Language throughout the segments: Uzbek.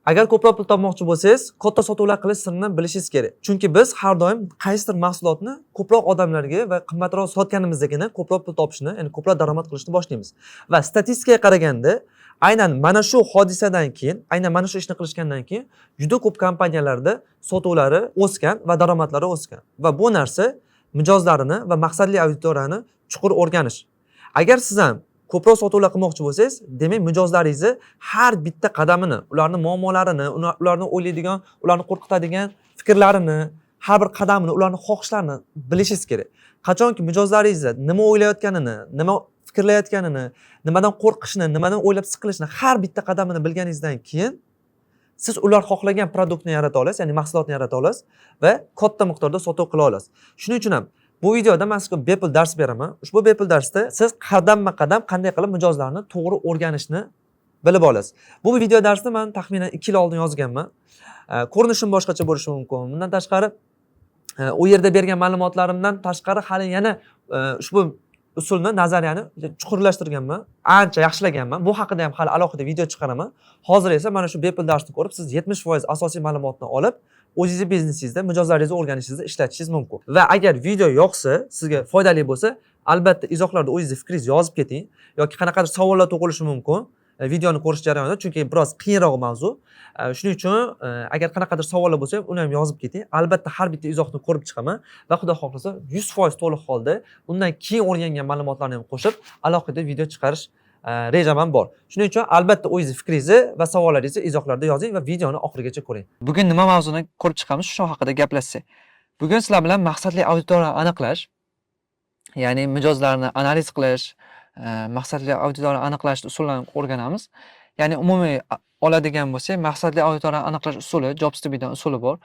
Agar ko'proq pul topmoqchi bo'lsangiz, katta sotuvlar qilish sirini bilishingiz kerak. Chunki biz har doim qaysidir mahsulotni ko'proq odamlarga va qimmatroq sotganimizdagina ko'proq pul topishni, ya'ni ko'proq daromad qilishni boshlaymiz. Va statistikaga qaraganda, aynan mana shu hodisadan keyin, aynan mana shu ishni qilishgandan keyin juda ko'p kompaniyalarda sotuvlari o'sgan va daromadlari o'sgan. Va bu narsa mijozlarini va maqsadli auditoriyani chuqur o'rganish. Agar siz ham ko'proq sotuvlar qilmoqchi bo'lsangiz, demak mijozlaringizni har bitta qadamini, ularning muammolarini, ularni o'ylaydigan, ularni qo'rqitadigan fikrlarini, har bir qadamini, ularning xohishlarini bilishingiz kerak. Qachonki mijozlaringizni nima o'ylayotganini, nima fikrlayotganini, nimadan qo'rqishini, nimadan o'ylab siqilishini har bitta qadamini bilganingizdan keyin siz ular xohlagan produktni yarata olasiz, ya'ni mahsulotni yarata olasiz va katta miqdorda sotuv qila olasiz. Shuning uchun ham bu videoda men sizga bepul dars beraman. Ushbu bepul darsda siz qadamma-qadam qanday qilib mijozlarni to'g'ri o'rganishni bilib olasiz. Bu video darsni men taxminan 2 yil oldin yozganman. Ko'rinishim boshqacha bo'lishi mumkin. Bundan tashqari u yerda bergan ma'lumotlarimdan tashqari hali yana ushbu usulni, nazariyani chuqurlashtirganman, ancha yaxshilaganman. Bu haqida ham hali alohida video chiqaraman. Hozir esa mana shu bepul darsni ko'rib, siz 70% asosiy ma'lumotni olib, o'zingizni biznesingizda mijozlaringizni o'rganishingizni ishlatishingiz mumkin. Va agar video yoqsa, sizga foydali bo'lsa, albatta izohlarda o'zingizni fikringizni yozib keting yoki qanaqadir savollar tug'ilishi mumkin videoni ko'rish jarayonida, chunki biroz qiyinroq mavzu. Shuning uchun agar qanaqadir savollar bo'lsa, uni ham yozib keting. Albatta har bitta izohni ko'rib chiqaman va xudo xohlasa 100% to'liq holda undan keyin o'rgangan ma'lumotlarni ham qo'shib alohida video chiqarish rejam ham bor. Shuning uchun albatta o'zingiz fikringizni va savollaringizni izohlarda yozing va videoni oxirigacha ko'ring. Bugun nima mavzuni ko'rib chiqamiz, shu haqida gaplashsak. Bugun sizlar bilan maqsadli auditoriyani aniqlash, ya'ni mijozlarni analiz qilish, maqsadli auditoriyani aniqlash usullarini o'rganamiz. Ya'ni umumiy oladigan bo'lsak, maqsadli auditoriyani aniqlash usuli, Jobs degan usuli bor.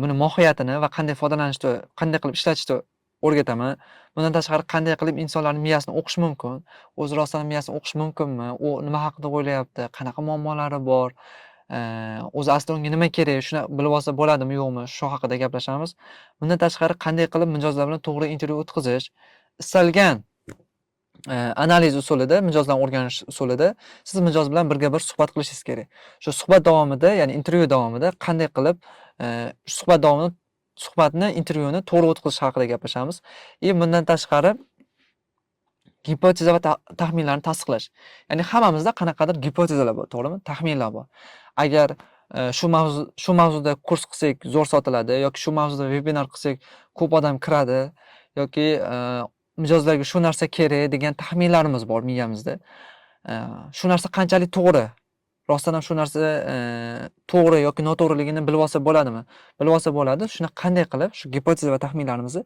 Buni mohiyatini va qanday foydalanishni, qanday qilib ishlatishni o'rgataman. Bundan tashqari qanday qilib insonlarning miyasini o'qish mumkin, o'z rostdan miyasini o'qish mumkinmi, u nima haqida o'ylayapti, qanaqa muammolari bor, o'zi aslida unga nima kerak, shuni bilib olsa bo'ladimi, yo'qmi, shu haqida gaplashamiz. Bundan tashqari qanday qilib mijozlar bilan to'g'ri intervyu o'tkazish, istalgan analiz usulida, mijozlarni o'rganish usulida siz mijoz bilan birga-bir suhbat qilishingiz kerak. Shu suhbat davomida, ya'ni intervyu davomida qanday qilib suhbat davomida suhbatni, intervyuni to'g'ri o'tkazish haqida gaplashamiz. Bundan tashqari gipoteza va taxminlarni tasdiqlash. Ya'ni hammamizda qanaqadir gipotezalar bor, to'g'rimi? Taxminlar bor. Agar shu mavzuda kurs qilsak zo'r sotiladi yoki shu mavzuda vebinar qilsak ko'p odam kiradi yoki mijozlarga shu narsa kerak degan taxminlarimiz bor miyamizda. Shu narsa qanchalik to'g'ri? Rostdan ham shu narsa to'g'ri yoki noto'g'riligini bilib olsa bo'ladimi? Bilib olsa bo'ladi. Shuni qanday qilib shu gipoteza va taxminlarimizni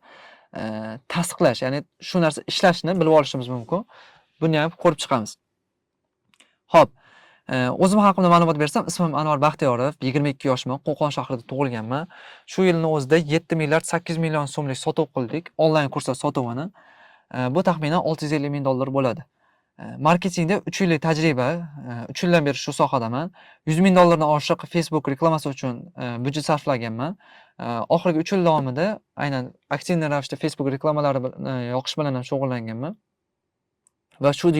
tasdiqlash, ya'ni shu narsa ishlashni bilib olishimiz mumkin. Buni ham ko'rib chiqamiz. Xo'p, o'zim haqimda ma'lumot bersam, ismim Anvar Baxtiyorov, 22 yoshman, Qo'qon shahrida tug'ilganman. Shu yilning o'zida 7 milliard 8 million so'mlik sotuv qildik, onlayn kurslar sotuvini. Bu taxminan 650 ming dollar bo'ladi. Marketingda 3 yillik tajriba, 3 yildan beri shu sohadaman. 100 ming dollardan oshiq Facebook reklamasi uchun byudjet sarflaganman. Oxirgi 3 yil davomida aynan aktiv ravishda Facebook reklamalari yoqish bilan ham shug'ullanganman. Va shu 3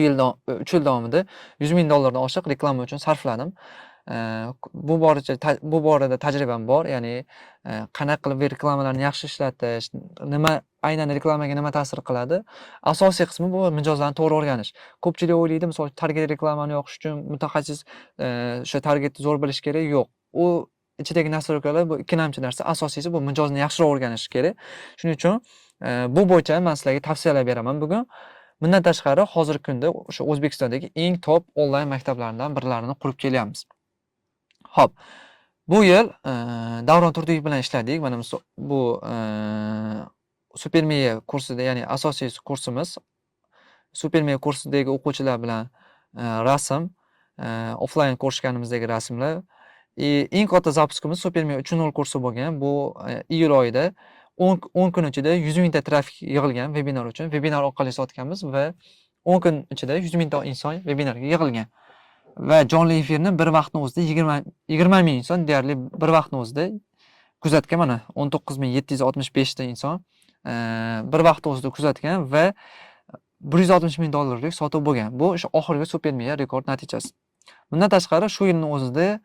yil davomida 100 ming dollardan oshiq reklama uchun sarfladim. Bu borada tajribam bor, ya'ni qanaqa qilib reklamalarni yaxshi ishlatish, aynan reklamaga nima ta'sir qiladi. Asosiy qismi bu mijozlarni to'g'ri o'rganish. Ko'pchilik o'ylaydi, misol target reklamani yoqish uchun mutaxassis o'sha targetni zo'r bilish kerak. Yo'q. U ichidagi nastroykalar bu ikkilamchi narsa. Asosiysi bu mijozni yaxshiroq o'rganish kerak. Shuning uchun bu bo'yicha men sizlarga tavsiyalar beraman bugun. Bundan tashqari hozirgi kunda o'sha O'zbekistondagi eng top onlayn maktablardan birlarini qurib kelyapmiz. Xo'p, bu yil Davron Turdiyev bilan ishladik. Mana bu Supermiya kursida, ya'ni asosiy kursimiz. Supermiya kursidagi o'quvchilar bilan rasm, offlayn ko'rishganimizdagi rasmlar. Eng katta zapuskimiz Supermiya 3.0 kursi bo'lgan. Bu iyul oyida 10 kun ichida 100 mingta trafik yig'ilgan webinar uchun. Webinar orqali sotganmiz va 10 kun ichida 100 mingta inson webinarga yig'ilgan. Va jonli efirni bir vaqtning o'zida 20 ming inson deyarli bir vaqtning o'zida kuzatgan. Mana 19.765 ta inson bir vaqtning o'zida kuzatgan va 160 ming dollarlik sotuv bo'lgan. Bu o'sha oxirgi Supermiya rekord natijasi. Bundan tashqari shu yilning o'zida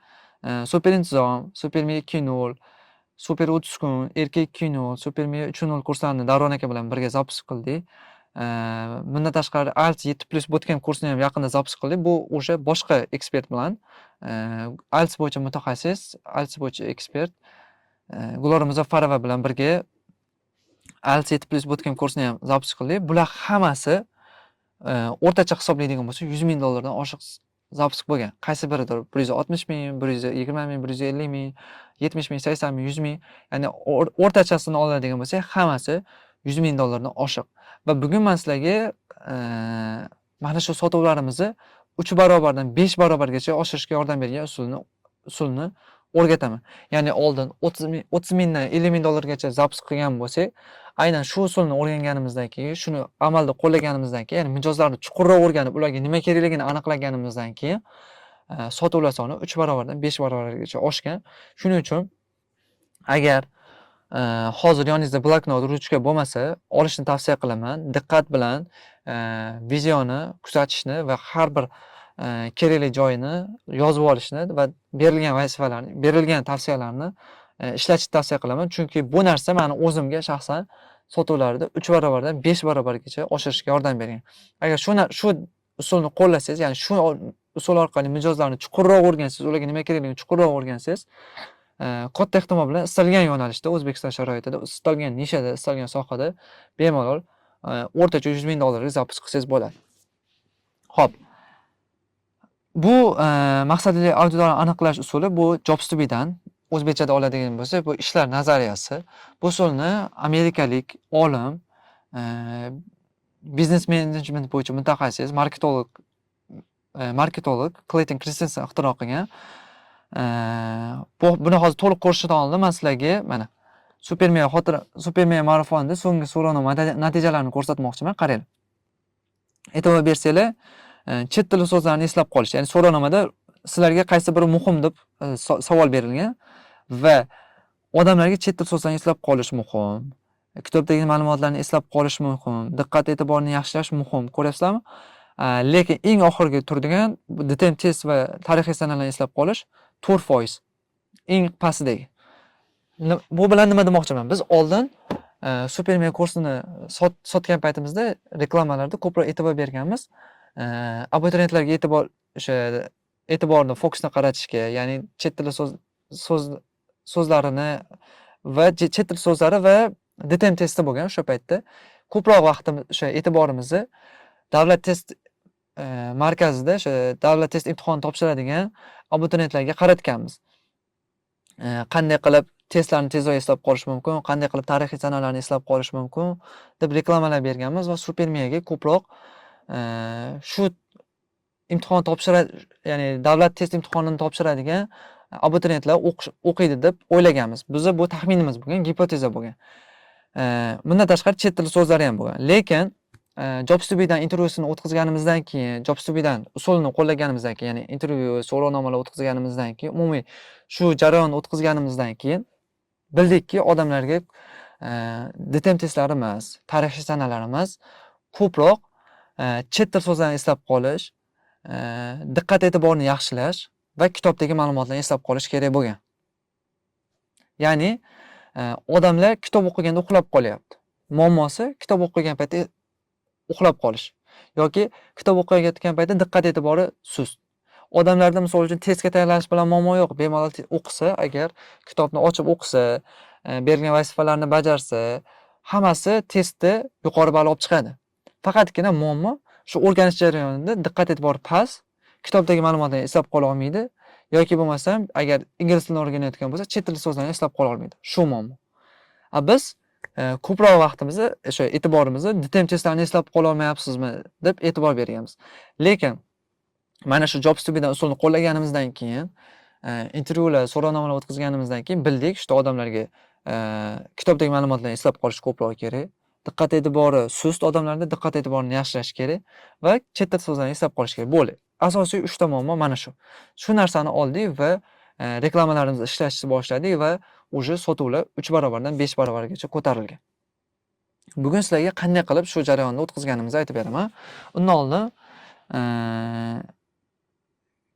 super intizom, super miya 2.0, super 30 kun, erkak 2.0, super miya 3.0 kurslarni Davron aka bilan birga zapis qildik. Bundan tashqari IELTS 7+ bootcamp kursini ham yaqinda zapis qildik. Bu o'sha boshqa ekspert bilan, IELTS bo'yicha mutaxassis, IELTS bo'yicha ekspert Gulora Muzaffarova bilan birga IELTS 7+ bootcamp kursini ham zapis qildik. Bular hammasi o'rtacha hisoblaydigan bo'lsa $100,000 dan oshiq zapis bo'lgan. Qaysi biridir 160,000, 120,000, 150,000, 70,000, 80,000, 100,000. Ya'ni o'rtachasini oladigan bo'lsak, hammasi $100,000 dan oshiq. Va bugun men sizlarga mana shu sotuvlarimizni 3 barobardan 5 barobargacha oshirishga yordam bergan usulni o'rgataman. Ya'ni oldin 30 mingdan $50,000 zapis qilgan bo'lsak, aynan shu usulni o'rganganimizdan keyin, shuni amalda qo'llaganimizdan keyin, ya'ni mijozlarni chuqurroq o'rganib, ularga nima kerakligini aniqlaganimizdan keyin, sotuvlar soni 3 barobardan 5 barobargacha oshgan. Shuning uchun agar hozir yoningizda bloknot, ruchka bo'lmasa, olishni tavsiya qilaman. Diqqat bilan videoni kuzatishni va har bir kerakli joyini yozib olishni va berilgan vazifalarni, berilgan tavsiyalarni ishlatishni tavsiya qilaman. Chunki bu narsa meni o'zimga shaxsan sotuvlarda 3 barobardan 5 barobargacha oshirishga yordam bergan. Agar shu usulni qo'llasangiz, ya'ni shu usul orqali mijozlarni chuqurroq o'rgansangiz, ularga nima kerakligini chuqurroq o'rgansangiz, katta ehtimol bilan istalgan yo'nalishda, O'zbekiston sharoitida, istalgan nishada, istalgan sohada bemalol o'rtacha $100,000 ga zapis qilsangiz bo'ladi. Xo'p. Bu maqsadli auditoriyani aniqlash usuli, bu Jobs to Be'dan o'zbekchada oladigan bo'lsa, bu ishlar nazariyasi. Bu usulni amerikalik olim, biznes menejment bo'yicha mutaxassis, marketolog Clayton Christensen ixtiro qilgan. Buni hozir to'liq ko'rishdan oldin men sizlarga mana Supermiya marafonida so'nggi so'rovnoma natijalarini ko'rsatmoqchiman. Qarang. E'tibor bersanglar, chet tili so'zlarini eslab qolish, ya'ni so'rovnomada sizlarga qaysi biri muhim deb savol berilgan va odamlarga chet til so'zlarini eslab qolish muhim, kitobdagi ma'lumotlarni eslab qolish muhim, diqqat e'tiborni yaxshilash muhim. Ko'ryapsizlarmi? Lekin eng oxirgi turadigan ditem test va tarixiy sanalarni eslab qolish 4%. Eng pastidagi. Bu bilan nima demoqchiman? Biz oldin Supermiya kursini sotgan paytimizda reklamalarda ko'proq e'tibor berganmiz. Abituriyentlarga e'tiborni fokusni qaratishga, ya'ni chet tili so'zlarini va chet tili so'zlari va ditem testi bo'lgan o'sha paytda. Ko'proq vaqtimiz, o'sha e'tiborimizni davlat test markazida, o'sha davlat test imtihoni topshiradigan abituriyentlarga qaratganmiz. Qanday qilib testlarni tezroq eslab qolish mumkin, qanday qilib tarixiy sanalarni eslab qolish mumkin deb reklamalar berganmiz va Supermiyaga ko'proq shu imtihon ya'ni davlat test imtihonini topshiradigan abituriyentlar o'qiydi deb o'ylaganmiz. Bizning bu taxminimiz bo'lgan, gipoteza bo'lgan. Bundan tashqari chet tili so'zlari ham bo'lgan. Lekin Jobs to Be'dan intervyusini o'tkazganimizdan keyin, Jobs to Be'dan usulni qo'llaganimizdan keyin, ya'ni intervyu, so'rovnomalar o'tkazganimizdan keyin, umumiy shu jarayonni o'tkazganimizdan keyin bildikki, odamlarga ditem testlari emas, tarixiy sanalar emas, ko'proq chet til so'zlarini eslab qolish, diqqat e'tiborni yaxshilash va kitobdagi ma'lumotlarni eslab qolish kerak bo'lgan. Ya'ni odamlar kitob o'qiganda uxlab qolyapti. Muammosi kitob o'qigan paytda uxlab qolish yoki kitob o'qiyotgan paytda diqqat e'tibori sust. Odamlarda misol uchun testga tayyorlanish bilan muammo yo'q. Bemalol o'qisa, agar kitobni ochib o'qisa, berilgan vazifalarni bajarsa, hammasi testda yuqori ball olib chiqadi. Faqatgina muammo shu o'rganish jarayonida diqqat e'tibori past, kitobdagi ma'lumotlarni eslab qola olmaydi yoki bo'lmasam agar ingliz tilini o'rganayotgan bo'lsa, chet tili so'zlarini eslab qola olmaydi. Shu muammo. Biz ko'proq vaqtimizni, o'sha e'tiborimizni ditem testlarni eslab qola olmayapsizmi deb e'tibor berganmiz. Lekin mana shu Jobs to Be'dan usulni qo'llaganimizdan keyin, intervyular, so'rovnomalar o'tkazganimizdan keyin bildik, shu odamlarga kitobdagi ma'lumotlarni eslab qolish ko'proq kerak. Diqqat e'tibori sust odamlarda diqqat e'tiborini yaxshilash kerak va chet til so'zlarini eslab qolish kerak. Bo'ldi. Asosiy 3 ta muammo mana shu. Shu narsani oldik va reklamalarimizni ishlashni boshladik va o'sha sotuvlar 3 barobardan 5 barobargacha ko'tarilgan. Bugun sizlarga qanday qilib shu jarayonni o'tkazganimizni aytib beraman. Undan oldin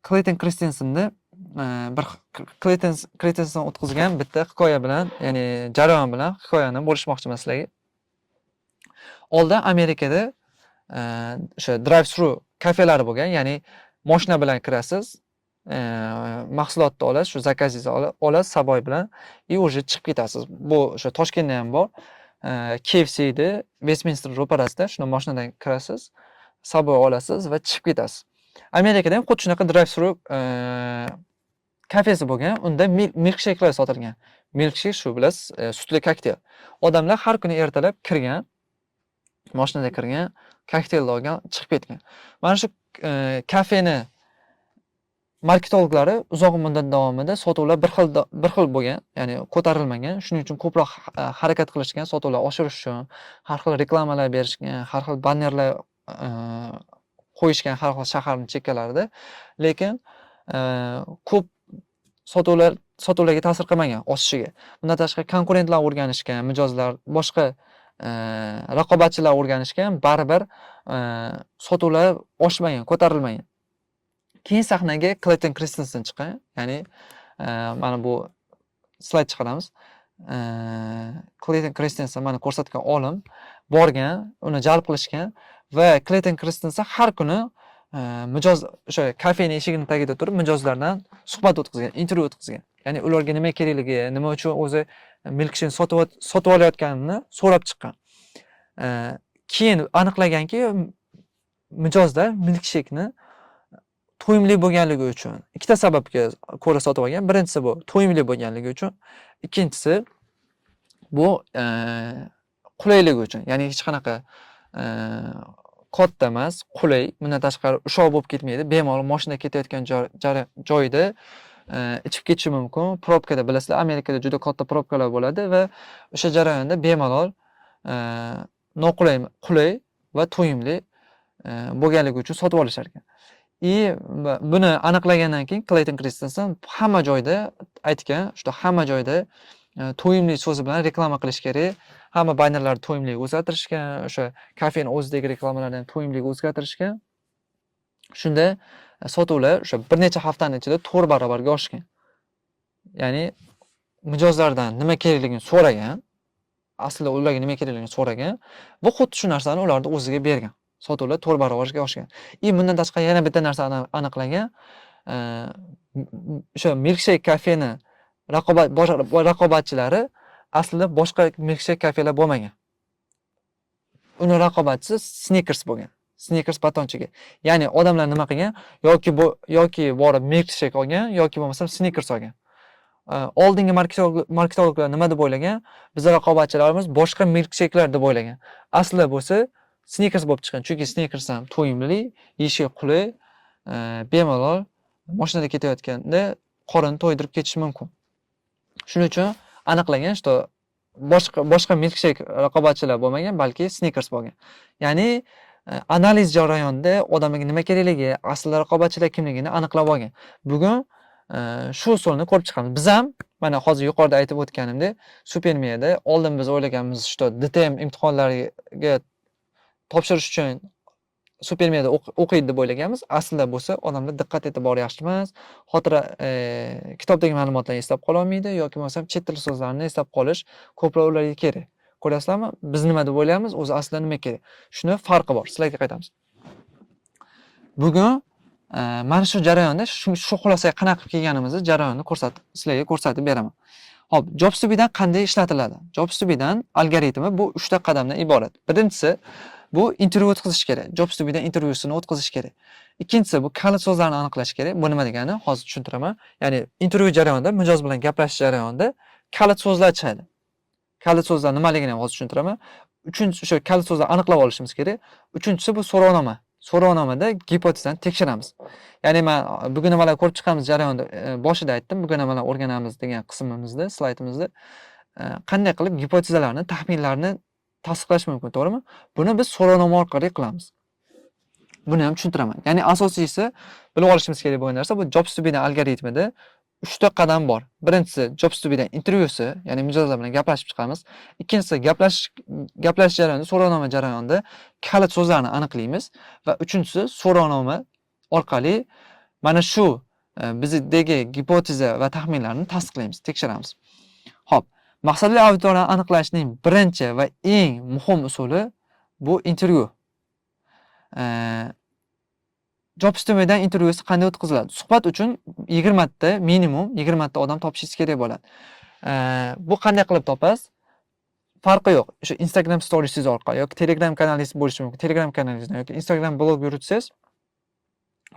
Clayton Christensenni bir Claytonson o'tkazgan bitta hikoya bilan, ya'ni jarayon bilan hikoyani bo'lishmoqchiman sizlarga. Oldin Amerikada o'sha drive-thru kafelari bo'lgan, ya'ni mashina bilan kirasiz, mahsulotni olasiz, shu zakazingizni olasiz saboy bilan, уже chiqib ketasiz. Bu o'sha Toshkentda ham bor. KFC'da Westminster ro'parasida shuna mashinadan kirasiz, saboy olasiz va chiqib ketasiz. Amerikada ham xuddi shunaqa drive-thru kafesi bo'lgan, unda milkshake'lar sotilgan. Milkshake shu bilasiz, sutli kokteyl. Odamlar har kuni ertalab kirgan, mashinada kirgan, kokteylni olgan, chiqib ketgan. Mana shu kafeni marketologlari uzoq muddat davomida sotuvlar bir xil bo'lgan, ya'ni ko'tarilmagan. Shuning uchun ko'proq harakat qilishgan, sotuvlar oshirish uchun har xil reklamalar berishgan, har xil bannerlar qo'yishgan har xil shaharning chekkalarida. Lekin ko'p sotuvlarga ta'sir qilmagan oshishiga. Bundan tashqari konkurentlar o'rganishgan, mijozlar, boshqa raqobatchilar o'rganishgan, baribir sotuvlar oshmagan, ko'tarilmagan. Keyin sahnaga Clayton Christensen chiqqan, ya'ni mana bu slayd chiqaramiz. Clayton Christensen mana ko'rsatgan olim borgan, uni jalb qilishgan va Clayton Christensen har kuni mijoz o'sha kafening eshigining tagida turib mijozlardan suhbat o'tkazgan, intervyu o'tkazgan. Ya'ni ularga nima kerakligi, nima uchun o'zi milkshake sotib olayotganini so'rab chiqqan. Keyin aniqlaganki, mijozlar milkshake'ni to'yimli bo'lganligi uchun ikkita sababga ko'ra sotib olgan. Birinchisi bu to'yimli bo'lganligi uchun, ikkinchisi bu qulayligi uchun. Ya'ni hech qanaqa katta emas, qulay, bundan tashqari ushoq bo'lib ketmaydi. Bemalol mashina ketayotgan joyda ichib ketishi mumkin. Probkada bilasizlar, Amerikada juda katta probkalar bo'ladi va o'sha jarayonda bemalol noqulay, qulay va to'yimli bo'lganligi uchun sotib olishar ekan. Buni aniqlagandan keyin Clayton Christensen hamma joyda aytgan, hamma joyda to'yimli so'zi bilan reklama qilish kerak. Hamma bannerlarni to'yimliga o'zgartirishgan, o'sha kafening o'zidagi reklamalarni ham to'yimliga o'zgartirishgan. Shunda sotuvlar o'sha bir necha haftaning ichida 4 barobarga oshgan. Ya'ni mijozlardan nima kerakligini so'ragan, aslida ularga nima kerakligini so'ragan va xuddi shu narsani ularni o'ziga bergan. Sotuvlar 4 barobarga oshgan. Bundan tashqari yana bitta narsa aniqlangan. O'sha milkshake kafeni raqobatchilari aslida boshqa milkshake kafelar bo'lmagan. Uni raqobatchisi Snickers bo'lgan. Snickers batonchiga. Ya'ni odamlar nima qilgan? Yoki borib milkshake olgan, yoki bo'lmasa Snickers olgan. Oldingi marketologlar nima deb o'ylagan? Bizning raqobatchilarimiz boshqa milkshake'lar deb o'ylagan. Aslida bo'lsa Snickers bo'lib chiqqan. Chunki Snickers ham to'yimli, yeyishga qulay, bemalol mashinada ketayotganda qorin to'ydirib ketish mumkin. Shuning uchun aniqlagan, boshqa milkshake raqobatchilar bo'lmagan, balki Snickers bo'lgan. Ya'ni analiz jarayonida odamga nima kerakligi, aslida raqobatchilar kimligini aniqlab olgan. Bugun shu usulni ko'rib chiqamiz. Biz ham mana hozir yuqorida aytib o'tganimdek, Supermiyada oldin biz o'ylaganmiz, DTM imtihonlariga topshirish uchun Supermiyada o'qiydi deb o'ylaganmiz. Aslida bo'lsa, odamlar diqqat e'tibori yaxshi emas. Xotira kitobdagi ma'lumotlarni eslab qola olmaydi yoki bo'lmasa chet tili so'zlarini eslab qolish ko'proq ularga kerak. Ko'ryapsizlarmi? Biz nima deb o'ylaymiz, o'zi aslida nima kerak? Shuni farqi bor. Sizlarga qaytamiz. Bugun mana shu jarayonda shu xulosaga qanaqa kelganimizni jarayonni sizlarga ko'rsatib beraman. Hop, JobsToBe'dan qanday ishlatiladi? JobsToBe'dan algoritmi bu 3 ta qadamdan iborat. Birinchisi bu intervyu o'tkazish kerak. JobsToBe'dan intervyusini o'tkazish kerak. Ikkinchisi bu kalit so'zlarni aniqlash kerak. Bu nima degani? Hozir tushuntiraman. Ya'ni intervyu jarayonida, mijoz bilan gaplashish jarayonida kalit so'zlar chiqadi. Kalit so'zlar nimaligini hozir tushuntiraman. Uchinchisi o'sha kalit so'zlarni aniqlab olishimiz kerak. Uchinchisi bu so'rovnoma. So'rovnomada gipotezani tekshiramiz. Ya'ni men bugun nimalar ko'rib chiqamiz jarayonda boshida aytdim, bugun nimalar o'rganamiz degan qismimizda, slaydimizda qanday qilib gipotezalarni, taxminlarni tasdiqlash mumkin, to'g'rimi? Buni biz so'rovnoma orqali qilamiz. Buni ham tushuntiraman. Ya'ni asosiysi bilib olishimiz kerak bo'lgan narsa bu JobsToBe'dan algoritmida 3 ta qadam bor. Birinchisi JobsToBe'dan intervyusi, ya'ni mijozlar bilan gaplashib chiqamiz. Ikkinchisi gaplash jarayonida, so'rovnoma jarayonida kalit so'zlarni aniqlaymiz va uchinchisi so'rovnoma orqali mana shu bizdagi gipoteza va taxminlarni tasdiqlaymiz, tekshiramiz. Xo'p, maqsadli auditoriyani aniqlashning birinchi va eng muhim usuli bu intervyu. Jobstimdan intervyusi qanday o'tkaziladi? Suhbat uchun 20 ta, minimum 20 ta odam topishingiz kerak bo'ladi. Bu qanday qilib topasiz? Farqi yo'q. O'sha Instagram storiesingiz orqali yoki Telegram kanalingiz bo'lishi mumkin. Telegram kanalingizni yoki Instagram blog yuritsangiz,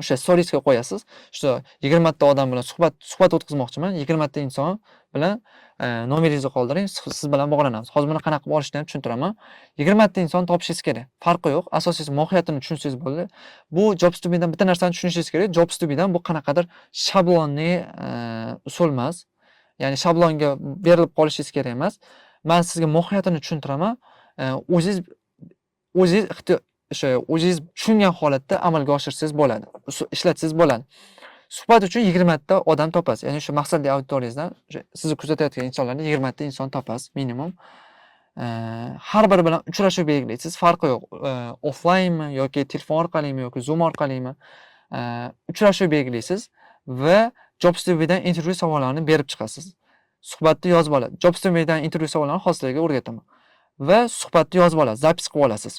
o'sha storiesga qo'yasiz. Shu 20 ta odam bilan suhbat o'tkazmoqchiman. 20 ta inson bilan nomeringizni qoldiring, siz bilan bog'lanamiz. Hozir buni qanaqa qilib olishni ham tushuntiraman. 20 ta inson topishingiz kerak. Farqi yo'q. Asosiysi mohiyatini tushunsangiz bo'ldi. Bu Jobstube'dan bitta narsani tushunishingiz kerak. Jobstube'dan bu qanaqadir shablonli usul emas. Ya'ni shablonga berilib qolishingiz kerak emas. Men sizga mohiyatini tushuntiraman. O'zingiz tushungan holatda amalga oshirsangiz bo'ladi. Ishlatsangiz bo'ladi. Suhbat uchun 20 ta odam topasiz. Ya'ni shu maqsadli auditoriyangizdan sizni kuzatayotgan insonlarni 20 ta inson topasiz minimum. Har biri bilan uchrashuv belgilaysiz. Farqi yo'q. Offlaynmi yoki telefon orqalimi yoki Zoom orqalimi uchrashuv belgilaysiz va Jobstube'dan intervyu savollarini berib chiqasiz. Suhbatni yozib olasiz. Jobstube'dan intervyu savollarini hozirlarga o'rgataman. Va suhbatni yozib olasiz, zapis qilib olasiz.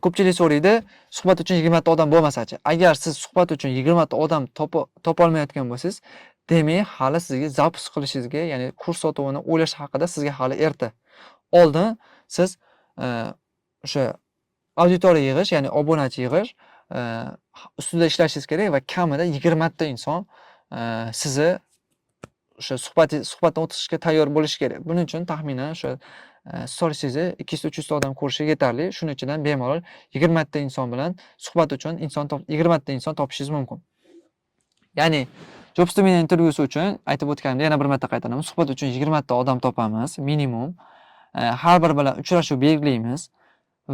Ko'pchilik so'raydi, suhbat uchun 20 ta odam bo'lmasa-chi? Agar siz suhbat uchun 20 ta odam topa olmayotgan bo'lsangiz, demak, hali sizga zapis qilishingizga, ya'ni kurs sotuvini o'ylash haqida sizga hali erta. Oldin siz o'sha auditoriya yig'ish, ya'ni obunachi yig'ish ustida ishlashingiz kerak va kamida 20 ta inson sizni o'sha suhbatdan o'tkazishga tayyor bo'lishi kerak. Buning uchun taxminan o'sha storiesingizni 200-300 ta odam ko'rishi yetarli. Shuning ichidan bemalol 20 ta inson bilan suhbat uchun 20 ta inson topishingiz mumkin. Ya'ni Jobstube intervyusi uchun aytib o'tganimda yana bir marta qaytaraman. Suhbat uchun 20 ta odam topamiz minimum. Har biri bilan uchrashuv belgilaymiz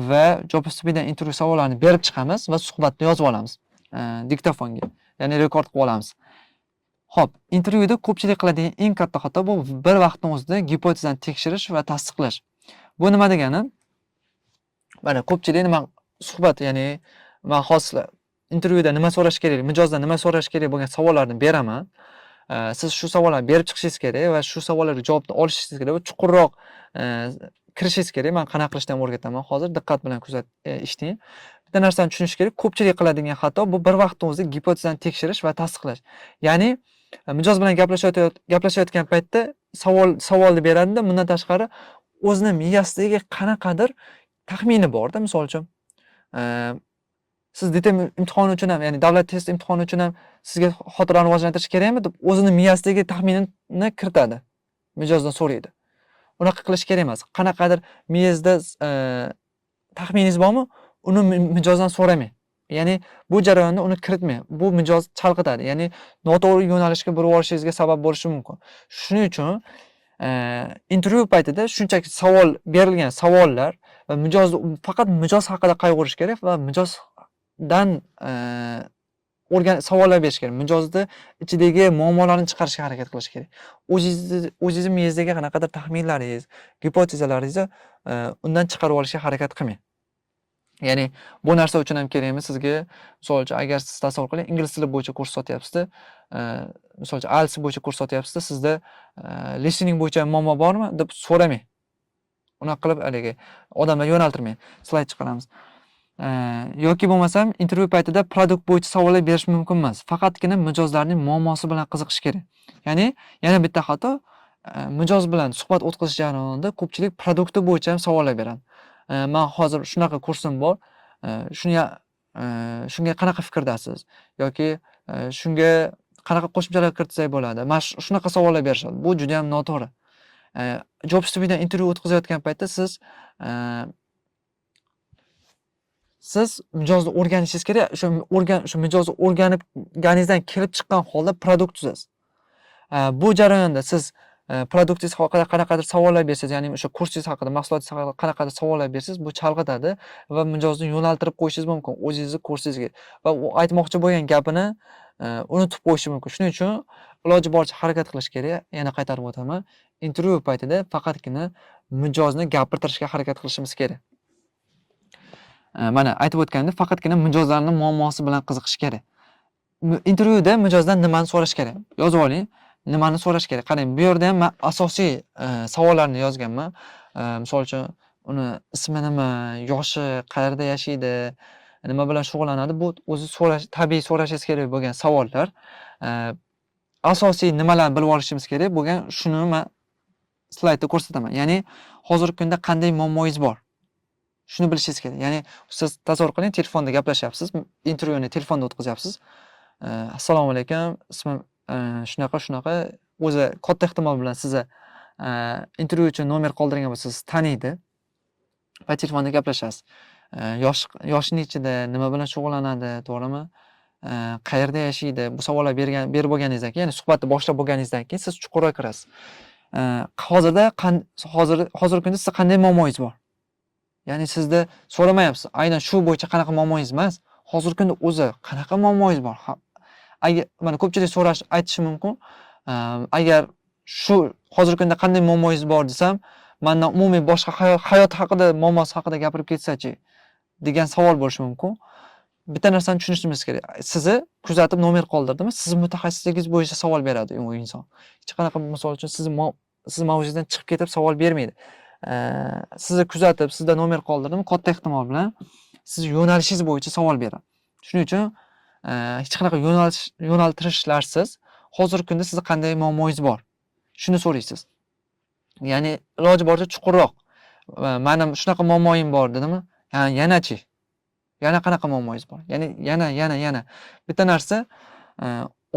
va Jobstube'dan intervyu savollarini berib chiqamiz va suhbatni yozib olamiz diktofonga. Ya'ni rekord qilib olamiz. Xo'p, intervyuda ko'pchilik qiladigan eng katta xato bu bir vaqtning o'zida gipotezani tekshirish va tasdiqlash. Bu nima degani? Mana ko'pchilik nima suhbat, ya'ni men hozir intervyuda nima so'rash kerak, mijozdan nima so'rash kerak bo'lgan savollarni beraman. Siz shu savollarni berib chiqishingiz kerak va shu savollarga javobni olishingiz kerak va chuqurroq kirishingiz kerak. Men qanaqa qilishni ham o'rgataman. Hozir diqqat bilan eshiting. Bitta narsani tushunish kerak. Ko'pchilik qiladigan xato bu bir vaqtning o'zida gipotezani tekshirish va tasdiqlash. Ya'ni mijoz bilan gaplashayotgan paytda savolni beradida, bundan tashqari o'zini miyasidagi qanaqadir taxmini borda, misol uchun siz DTM imtihoni uchun ham, ya'ni davlat test imtihoni uchun ham sizga xotirani rivojlantirish kerakmi deb o'zini miyasidagi taxminini kiritadi. Mijozdan so'raydi. Unaqa qilish kerak emas. Qanaqadir miyangizda taxminingiz bormi? Uni mijozdan so'ramang. Ya'ni bu jarayonda uni kiritmang. Bu mijoz chalg'itadi. Ya'ni noto'g'ri yo'nalishga burib olishingizga sabab bo'lishi mumkin. Shuning uchun intervyu paytida shunchaki berilgan savollar va faqat mijoz haqida qayg'urish kerak va mijozdan savollar berish kerak. Mijozni ichidagi muammolarni chiqarishga harakat qilish kerak. O'zingiz miyangizdagi qanaqadir taxminlaringiz, gipotezalaringizni undan chiqarib olishga harakat qilmang. Ya'ni bu narsa uchun ham kerakmi sizga? Misol uchun agar siz tasavvur qiling, ingliz tili bo'yicha kurs sotyapsiz, misol uchun IELTS bo'yicha kurs sotyapsiz, sizda listening bo'yicha muammo bormi deb so'ramang. Unaqa qilib haligi odamlarga yo'naltirmang. Slayd chiqaramiz. Yoki bo'lmasam intervyu paytida produkt bo'yicha savollar berish mumkin emas. Faqatgina mijozlarning muammosi bilan qiziqish kerak. Ya'ni yana bitta xato, mijoz bilan suhbat o'tkazish jarayonida ko'pchilik produkti bo'yicha ham savollar beradi. Men hozir shunaqa kursim bor. Shunga qanaqa fikrdasiz? Yoki shunga qanaqa qo'shimchalar kiritsak bo'ladi? Men shunaqa savollar berishadi. Bu juda ham noto'g'ri. Jobstube'dan intervyu o'tkazayotgan paytda siz mijozni o'rganishingiz kerak. Shu mijozni o'rganganingizdan kelib chiqqan holda produkt tuzasiz. Bu jarayonda siz produktingiz haqida qanaqadir savollar bersangiz, ya'ni o'sha kursingiz haqida, mahsulotingiz haqida qanaqadir savollar bersangiz, bu chalg'itadi va mijozni yo'naltirib qo'yishingiz mumkin o'zingizni kursingizga va u aytmoqchi bo'lgan gapini unutib qo'yishi mumkin. Shuning uchun iloji boricha harakat qilish kerak. Yana qaytarib o'taman. Intervyu paytida faqatgina mijozni gapirtirishga harakat qilishimiz kerak. Mana aytib o'tganimdek, faqatgina mijozlarning muammosi bilan qiziqish kerak. intervyuda mijozdan nimani so'rash kerak? Yozib oling. Nimani so'rash kerak? Qarang, bu yerda ham men asosiy savollarni yozganman. Misol uchun uni ismi nima, yoshi, qayerda yashaydi, nima bilan shug'ullanadi? Bu o'zi tabiiy so'rashingiz kerak bo'lgan savollar. Asosiy nimalarni bilib olishimiz kerak bo'lgan, shuni men slaydda ko'rsataman. Ya'ni hozirgi kunda qanday muammoyingiz bor? Shuni bilishingiz kerak. Ya'ni siz tasavvur qiling, telefonda gaplashyapsiz, intervyuni telefonda o'tkazyapsiz. Assalomu alaykum, ismim shunaqa. O'zi katta ehtimol bilan sizni intervyu uchun nomer qoldirgan bo'lsa, siz taniydi va telefonda gaplashasiz. Yoshi nechida, nima bilan shug'ullanadi, to'g'rimi? Qayerda yashaydi? Bu savollar berib bo'lganingizdan keyin, ya'ni suhbatni boshlab bo'lganingizdan keyin siz chuqurroq kirasiz. Hozirgi kunda sizda qanday muammoyingiz bor? Ya'ni sizda so'ramayapsiz. Aynan shu bo'yicha qanaqa muammoyingiz emas, hozirgi kunda o'zi qanaqa muammoyingiz bor? Agar mana ko'pchilik aytishi mumkin. Agar shu hozirgi kunda qanday muammoyingiz bor desam, mendan umumiy boshqa hayot haqida, muammosi haqida gapirib ketsa-chi degan savol bo'lishi mumkin. Bitta narsani tushunishimiz kerak. Sizni kuzatib nomer qoldirdimi? Siz mutaxassisligingiz bo'yicha savol beradi u inson. Hech qanaqa, misol uchun siz mavzudan chiqib ketib savol bermaydi. Sizni kuzatib, sizda nomer qoldirdimi? Katta ehtimol bilan siz yo'nalishingiz bo'yicha savol beradi. Shuning uchun hech qanaqa yo'naltirishlarsiz hozirgi kunda sizda qanday muammoyingiz bor? Shuni so'raysiz. Ya'ni iloji boricha chuqurroq. Mana shunaqa muammoyim bor dedimi? Yanachi. Yana qanaqa muammoyingiz bor? Ya'ni yana. Bitta narsa,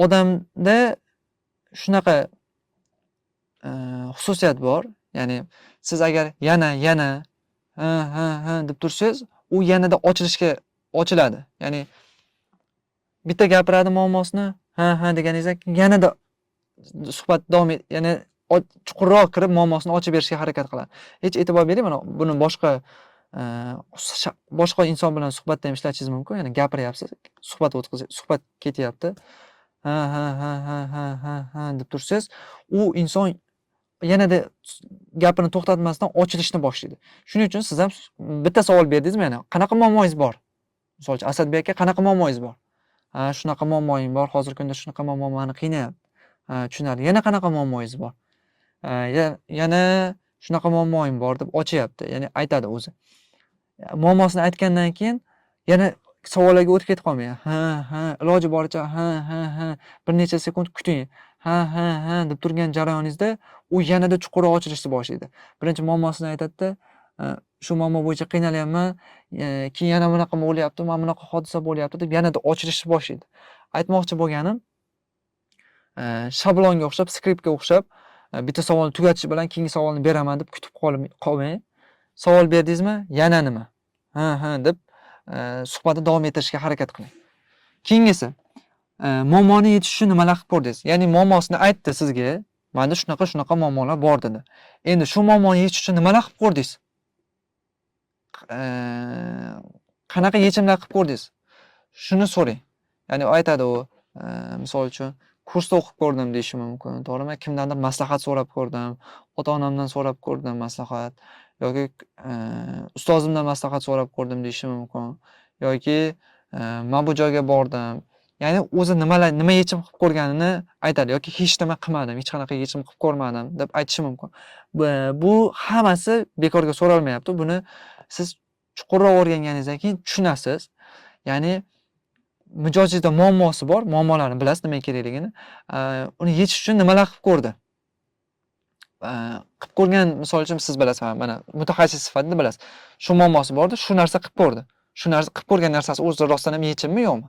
odamda shunaqa xususiyat bor. Ya'ni siz agar yana ha deb tursangiz, u yanada ochiladi. Ya'ni bitta gapiradi muammosini, ha deganingizdan keyin yanada suhbat davom yana chuqurroq kirib muammosini ochib berishga harakat qiladi. Hech e'tibor bering, mana buni boshqa inson bilan suhbatda ham ishlatishingiz mumkin. Ya'ni gapiryapsiz, suhbat ketyapti. Ha deb tursangiz, u inson yanada gapini to'xtatmasdan ochilishni boshlaydi. Shuning uchun siz ham bitta savol berdingizmi, ya'ni qanaqa muammoyingiz bor? Misol uchun Asadbek aka, qanaqa muammoyingiz bor? Shunaqa muammoyim bor, hozirgi kunda shunaqa muammo meni qiynayapti. Tushunarli. Yana qanaqa muammoyingiz bor? Yana shunaqa muammoyim bor deb ochyapti. Ya'ni aytadi o'zi. Muammosini aytgandan keyin yana savollarga o'tib ketib qolmang. Iloji boricha ha bir necha sekund kuting. Ha deb turgan jarayoningizda u yanada chuqurroq ochilishni boshlaydi. Birinchi muammosini aytadi-da, shu muammo bo'yicha qiynalyapman, keyin yana bunaqa bo'lyapti, mana bunaqa hodisa bo'lyapti deb yanada ochilishni boshlaydi. Aytmoqchi bo'lganim, shablonga o'xshab, skriptga o'xshab, bitta savolni tugatish bilan keyingi savolni beraman deb kutib qolmang. Savol berdingizmi? Yana nima? Ha deb suhbatni davom ettirishga harakat qiling. Keyingisi, muammoni yechishi nimalar qilib ko'rdingiz? Ya'ni muammosini aytdi sizga, menda shunaqa muammolar bor dedi. Endi shu muammoni yechish uchun nimalar qilib ko'rdingiz? Qanaqa yechimlar qilib ko'rdingiz? Shuni so'rang. Ya'ni aytadi u, misol uchun kursda o'qib ko'rdim deyishi mumkin, to'g'rimi? Kimdandir maslahat so'rab ko'rdim, ota-onamdan so'rab ko'rdim maslahat, yoki ustozimdan maslahat so'rab ko'rdim deyishi mumkin, yoki men bu joyga bordim. Ya'ni o'zi nima yechim qilib ko'rganini aytadi, yoki hech nima qilmadim, hech qanaqa yechim qilib ko'rmadim deb aytishi mumkin. Bu hammasi bekorga so'ralmayapti. Buni siz chuqurroq o'rganganingizdan keyin tushunasiz. Ya'ni mijozingizda muammosi bor, muammolarni bilasiz, nima kerakligini. Uni yechish uchun nimalar qilib ko'rdi? Qilib ko'rgan, misol uchun siz bilasiz, mana mutaxassis sifatida bilasiz. Shu muammosi bordi, shu narsa qilib ko'rdi. Shu narsa qilib ko'rgan narsasi o'zi rostdan ham yechimmi, yo'qmi?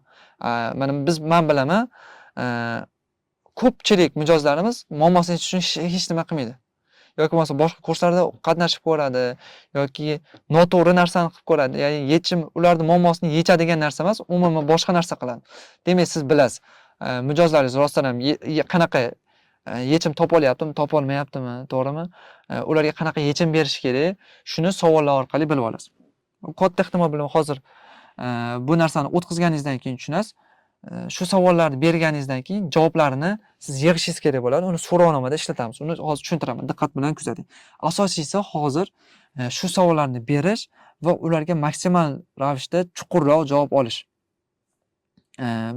Mana men bilaman, ko'pchilik mijozlarimiz muammosini yechish uchun hech nima qilmaydi. Yoki bo'lmasa boshqa kurslarda qatnashib ko'radi, yoki noto'g'ri narsani qilib ko'radi. Ya'ni yechim ularning muammosini yechadigan narsa emas, umuman boshqa narsa qiladi. Demak, siz bilasiz, mijozlaringiz rostdan ham qanaqa yechim topolyaptimi, topolmayaptimi, to'g'rimi? Ularga qanaqa yechim berish kerak, shuni savollar orqali bilib olasiz. Katta ehtimol bilan hozir bu narsani o'tkazganingizdan keyin tushunasiz. Shu savollarni berganingizdan keyin javoblarini siz yig'ishingiz kerak bo'ladi. Uni so'rovnomada ishlatamiz. Uni hozir tushuntiraman. Diqqat bilan kuzating. Asosiysi hozir shu savollarni berish va ularga maksimal ravishda chuqurroq javob olish.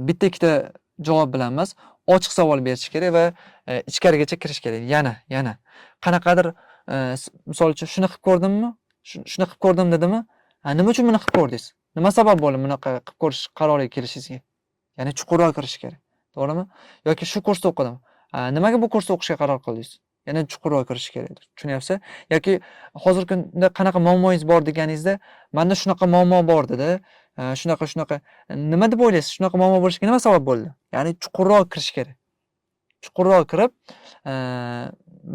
Bitta ikkita javob bilan emas, ochiq savol berish kerak va ichkarigacha kirish kerak. Yana. Qanaqadir misol uchun shuni qilib ko'rdimmi? Shuni qilib ko'rdim dedimi? Nima uchun buni qilib ko'rdingiz? Nima sabab bo'ldi bunaqa qilib ko'rish qaroriga kelishingizga? Ya'ni chuqurroq kirish kerak. To'g'rimi? Yoki shu kursda o'qidim. Nimaga bu kursda o'qishga qaror qildingiz? Yana chuqurroq kirish kerak. Tushunyapsiz? Yoki hozirgi kunda qanaqa muammoyingiz bor deganingizda, menda shunaqa muammo bor dedi. Shunaqa. Nima deb o'ylaysiz? Shunaqa muammo bo'lishiga nima sabab bo'ldi? Ya'ni chuqurroq kirish kerak. Chuqurroq kirib,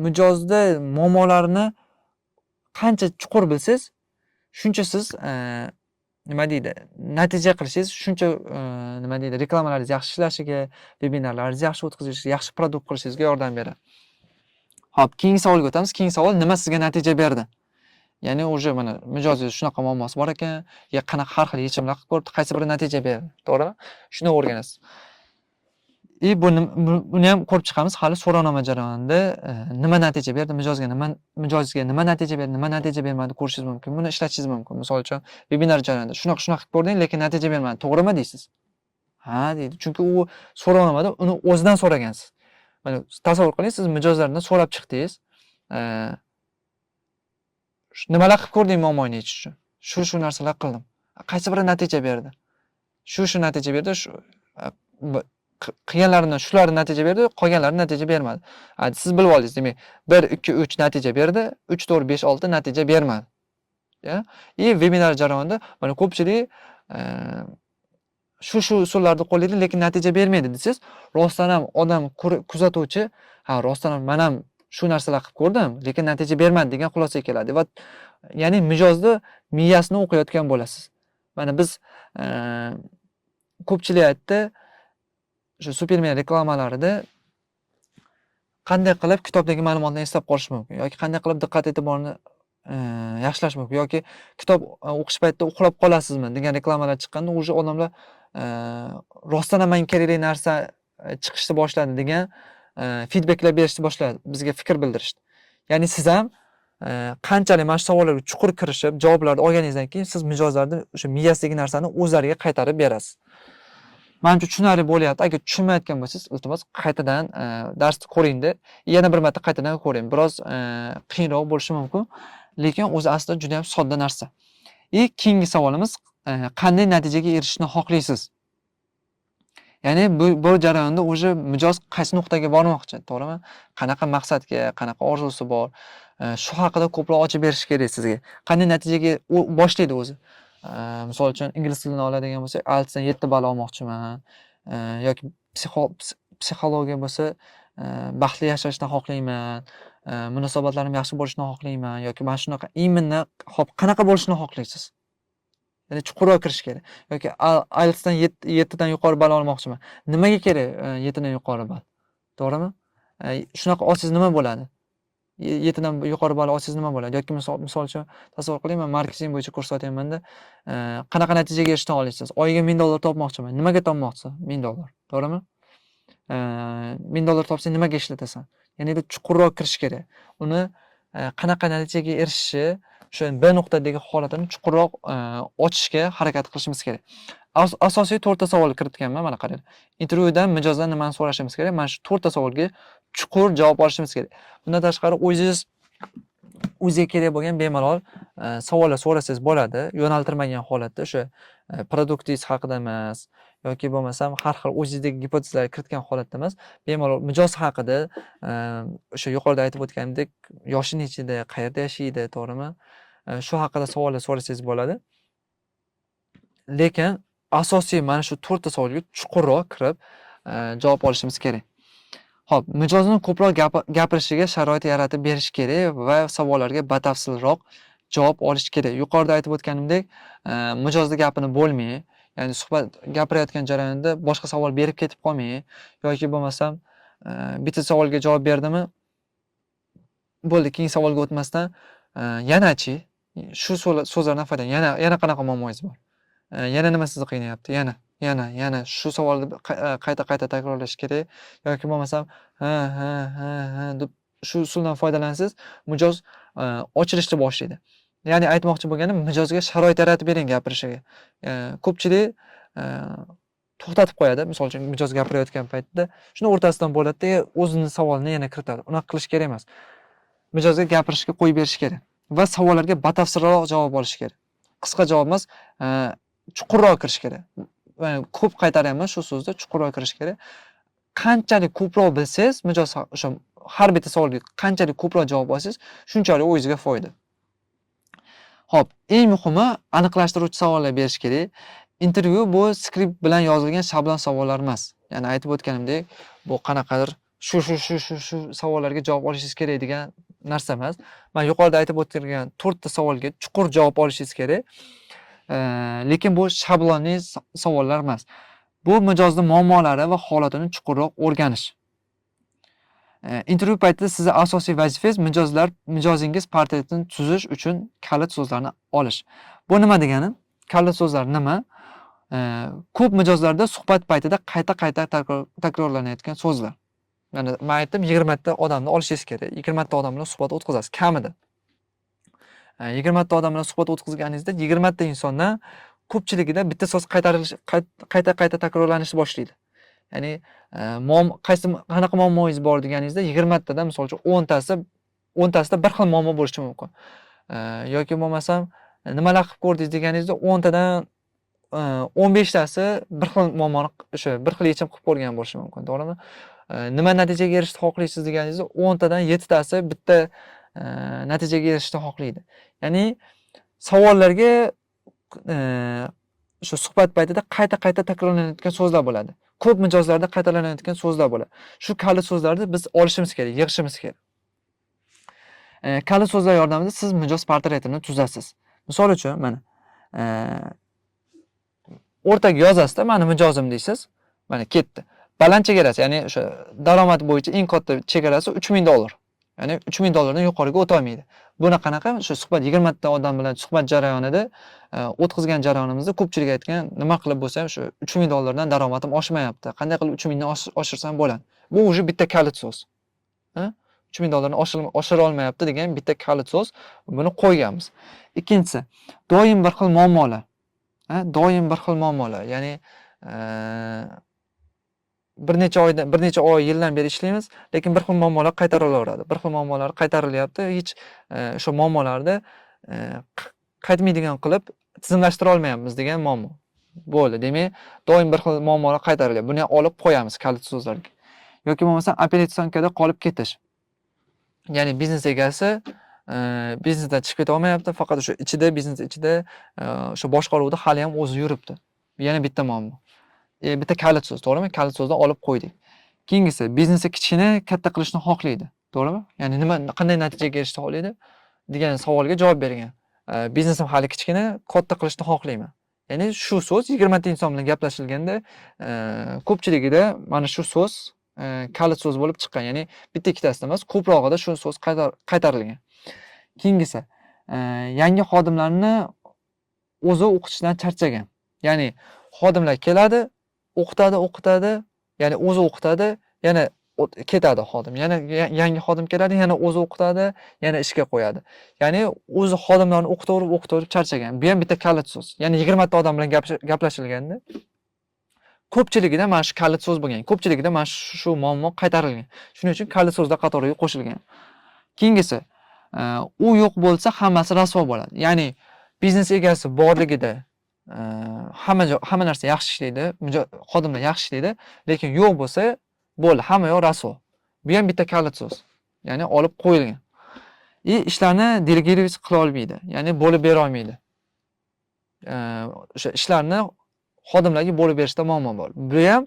mijozda muammolarni qancha chuqur bilsangiz, shuncha siz nima deydi, natija qilishingiz, shuncha nima deydi, reklamalaringiz yaxshi ishlashiga, vebinarlaringiz yaxshi o'tkazishiga, yaxshi produkt qilishingizga yordam beradi. Xo'p, keyingi savolga o'tamiz. Keyingi savol nima sizga natija berdi? Ya'ni o'sha mana mijozingizda shunaqa muammosi bor ekan, qanaqa har xil yechimlar qilib ko'ribdi, qaysi biri natija berdi, to'g'rimi? Shuni o'rganasiz. Buni ham ko'rib chiqamiz hali so'rovnoma jarayonida nima natija berdi, mijozga nima natija berdi, nima natija bermadi ko'rishingiz mumkin. Buni ishlatishingiz mumkin. Misol uchun, vebinar jarayonida shunaqa qilib ko'rding, lekin natija bermadi. To'g'rimi deysiz? Ha, deydi. Chunki u so'rovnomada uni o'zidan so'ragansiz. Mana tasavvur qiling, siz mijozlardan so'rab chiqdingiz. Nimalar qilib ko'rding muammoni yechish uchun? Shu narsalar qildim. Qaysi biri natija berdi? Shu natija berdi, qilganlaridan shular natija berdi, qolganlari natija bermadi. Siz bilib oldingiz, demak 1, 2, 3 natija berdi, 3, 4, 5, 6 natija bermadi. Ya? Webinar jarayonida mana ko'pchilik shu usullarni qo'llaydi, lekin natija bermaydi desiz, rostdan ham odam kuzatuvchi, rostdan ham men ham shu narsalar qilib ko'rdim, lekin natija bermadi degan xulosaga keladi. Va ya'ni mijozni miyasini o'qiyotgan bo'lasiz. Mana biz ko'pchilik aytdi, shu Superman reklamalarida qanday qilib kitobdagi ma'lumotlarni eslab qolish mumkin yoki qanday qilib diqqat e'tiborni yaxshilash mumkin yoki kitob o'qish paytida uxlab qolasizmi degan reklamalar chiqqanda o'sha odamlar rostdan ham menga kerakli narsa chiqishni boshladi degan feedbacklar berishni boshladi, bizga fikr bildirishdi. Ya'ni siz ham qanchalik mana shu savollarga chuqur kirishib, javoblarni olganingizdan keyin siz mijozlarning o'sha miyasidagi narsani o'zlariga qaytarib berasiz. Menimcha tushunarli bo'lyapti. Agar tushunmayotgan bo'lsangiz, iltimos qaytadan darsni ko'ringda, yana bir marta qaytadan ko'ring. Biroz qiyinroq bo'lishi mumkin, lekin o'zi aslida juda ham sodda narsa. Keyingi savolimiz, qanday natijaga erishishni xohlaysiz? Ya'ni bu jarayonda o'sha mijoz qaysi nuqtaga bormoqchi, to'g'rimi? Qanaqa maqsadga, qanaqa orzusi bor? Shu haqida ko'proq ochib berish kerak sizga. Qanday natijaga boshlaydi o'zi? Misol uchun ingliz tilini oladigan bo'lsak, IELTSdan 7 ball olmoqchiman. Yoki psixologiya bo'lsa, baxtli yashashni xohlayman. Munosabatlarim yaxshi bo'lishini xohlayman yoki mana shunaqa imminni qanaqa bo'lishini xohlaysiz? Ya'ni chuqurroq kirish kerak. Yoki IELTSdan 7 dan yuqori ball olmoqchiman. Nimaga kerak 7 dan yuqori ball? To'g'rimi? Shunaqa olsangiz nima bo'ladi? 7 dan yuqori ball olsangiz nima bo'ladi? Yoki misol uchun tasavvur qiling, men marketing bo'yicha kurs o'tyapman-da, qanaqa natijaga erishishni xohlaysiz? Oyiga $1000 topmoqchiman. Nimaga topmoqchisan? $1000. To'g'rimi? $1000 topsang nimaga ishlatasan? Ya'ni chuqurroq kirish kerak. Uni qanaqa natijaga erishishi, o'sha bir nuqtadagi holatini chuqurroq ochishga harakat qilishimiz kerak. Asosiy 4 ta savol kiritganman, mana qarang. Intervyudan mijozdan nimani so'rashimiz kerak? Mana shu 4 ta savolga chuqur javob olishimiz kerak. Bundan tashqari o'zingiz o'ziga kerak bo'lgan bemalol savollar so'rasangiz bo'ladi. Yo'naltirmagan holatda o'sha produktingiz haqida emas yoki bo'lmasam har xil o'zingizdagi gipotezlarni kiritgan holatda emas, bemalol mijoz haqida o'sha yuqorida aytib o'tganimdek, yoshi nechida, qayerda yashaydi, to'g'rimi? Shu haqida savollar so'rasangiz bo'ladi. Lekin asosiy mana shu 4 ta savolga chuqurroq kirib javob olishimiz kerak. Xo'p, mijozning ko'proq gapirishiga sharoit yaratib berish kerak va savollarga batafsilroq javob olish kerak. Yuqorida aytib o'tganimdek, mijozning gapini bo'lmay, ya'ni suhbat gapirayotgan jarayonda boshqa savol berib ketib qolmay yoki bo'lmasam bitta savolga javob berdimi, bo'ldi, keyingi savolga o'tmasdan yanachi shu so'zlardan foydalan. Yana qanaqa muammongiz bor? Yana nima sizni qiynayapti? Yana shu savolni qayta takrorlash kerak yoki bo'lmasam ha deb shu usuldan foydalansangiz, mijoz ochilishni boshlaydi. Ya'ni aytmoqchi bo'lganim, mijozga sharoit yaratib bering gapirishiga. Ko'pchilik to'xtatib qo'yadi. Misol uchun mijoz gapirayotgan paytda shuni o'rtasidan bo'ladi-da, o'zining savolini yana kiritadi. Unaqa qilish kerak emas. Mijozga gapirishga qo'yib berish kerak va savollarga batafsilroq javob olish kerak. Qisqa javob emas, chuqurroq kirish kerak. Ko'p qaytaryapman shu so'zda, chuqurroq kirish kerak. Qanchalik ko'proq bilsangiz, mijoz o'sha har bitta savolga qanchalik ko'proq javob olsangiz, shunchalik o'zingizga foyda. Xo'p, eng muhimi aniqlashtiruvchi savollar berish kerak. Intervyu bu skript bilan yozilgan shablon savollar emas. Ya'ni aytib o'tganimdek, bu qanaqadir shu savollarga javob olishingiz kerak degan narsa emas. Men yuqorida aytib o'tgan 4 ta savolga chuqur javob olishingiz kerak. Lekin bu shablonli savollar emas. Bu mijozning muammolari va holatini chuqurroq o'rganish. Intervyu paytida sizning asosiy vazifangiz mijozingiz portretini tuzish uchun kalit so'zlarni olish. Bu nima degani? Kalit so'zlar nima? Ko'p mijozlarda suhbat paytida qayta takrorlanayotgan so'zlar. Ya'ni men aytdim 20 ta odamni olishingiz kerak. 20 ta odam bilan suhbat o'tkazasiz kamida. 20 ta odam bilan suhbat o'tkazganingizda 20 ta insondan ko'pchiligida bitta so'z qayta takrorlanishni boshlaydi. Ya'ni qanaqa muammongiz bor deganingizda 20 tadan misol uchun 10 tasida bir xil muammo bo'lishi mumkin. Yoki bo'lmasam nimalar qilib ko'rdingiz deganingizda 10 tadan 15 tasi bir xil muammoni o'sha bir xil yechim qilib ko'rgan bo'lishi mumkin, to'g'rimi? Nima natijaga erishishni xohlaysiz deganingizda 10 tadan 7 tasi bitta natijaga erishishni xohlaydi. Ya'ni savollarga shu suhbat paytida qayta takrorlanayotgan so'zlar bo'ladi. Ko'p mijozlarda qaytalanayotgan so'zlar bo'ladi. Shu kalit so'zlarni biz olishimiz kerak, yig'ishimiz kerak. Kalit so'zlar yordamida siz mijoz portretini tuzasiz. Misol uchun mana o'rtaga yozasiz-da, meni mijozim deysiz. Mana ketdi. Baland chegarasi, ya'ni o'sha daromad bo'yicha eng katta chegarasi $3000. Ya'ni $3000 dan yuqoriga o'ta olmaydi. Buni qanaqa? Shu suhbat 20 ta odam bilan suhbat jarayonida o'tkazgan jarayonimizda ko'pchilik aytgan, nima qilib bo'lsa ham shu $3000 dan daromadim oshmayapti. Qanday qilib 3000 dan oshirsam bo'ladi? Bu уже bitta kalit so'z. $3000 dan oshira olmayapti degan bitta kalit so'z. Buni qo'yganmiz. Ikkinchisi, doim bir xil muammolar. Doim bir xil muammolar. Ya'ni bir necha oy, yildan beri ishlaymiz, lekin bir xil muammolar qaytarilaveradi. Bir xil muammolar qaytarilyapti, hech o'sha muammolarni qaytmaydigan qilib tizimlashtira olmayapmiz degan muammo. Bo'ldi. Demak, doim bir xil muammolar qaytarilyapti. Buni olib qo'yamiz kalit so'zlarga. Yoki bo'lmasa operatsionkada qolib ketish. Ya'ni biznes egasi biznesdan chiqib keta olmayapti, faqat o'sha biznes ichida o'sha boshqaruvda hali ham o'zi yuribdi. Yana bitta muammo. Bitta kalit so'z, to'g'rimi? Kalit so'zni olib qo'ydik. Keyingisi, biznesni kichkina katta qilishni xohlaydi, to'g'rimi? Ya'ni qanday natijaga erishishni xohlaydi degan savolga javob bergan. Biznesim hali kichkina, katta qilishni xohlayman. Ya'ni shu so'z 20 ta inson bilan gaplashilganda ko'pchiligida mana shu so'z kalit so'z bo'lib chiqqan. Ya'ni bitta ikkitasida emas, ko'prog'ida shu so'z qaytarilgan. Keyingisi, yangi xodimlarni o'zi o'qitishdan charchagan. Ya'ni xodimlar keladi, o'qitadi, ya'ni o'zi o'qitadi, yana ketadi xodim. Yana yangi xodim keladi, yana o'zi o'qitadi, yana ishga qo'yadi. Ya'ni o'zi xodimlarni o'qitib charchagan. Bu ham bitta kalit so'z. Ya'ni 20 ta odam bilan gaplashilganda ko'pchiligida mana shu kalit so'z bo'lgan. Ko'pchiligida mana shu muammo qaytarilgan. Shuning uchun kalit so'zlar qatoriga qo'shilgan. Keyingisi, u yo'q bo'lsa hammasi rasvo bo'ladi. Ya'ni biznes egasi borligida hamma narsa yaxshi ishlaydi, xodimlar yaxshi ishlaydi, lekin yo'q bo'lsa bo'ldi, hamma yo'q rasvo. Bu ham bitta kalit so'z. Ya'ni olib qo'yilgan. Ishlarni delegirovать qila olmaydi, ya'ni bo'lib bera olmaydi. O'sha ishlarni xodimlarga bo'lib berishda muammo bor. Bu ham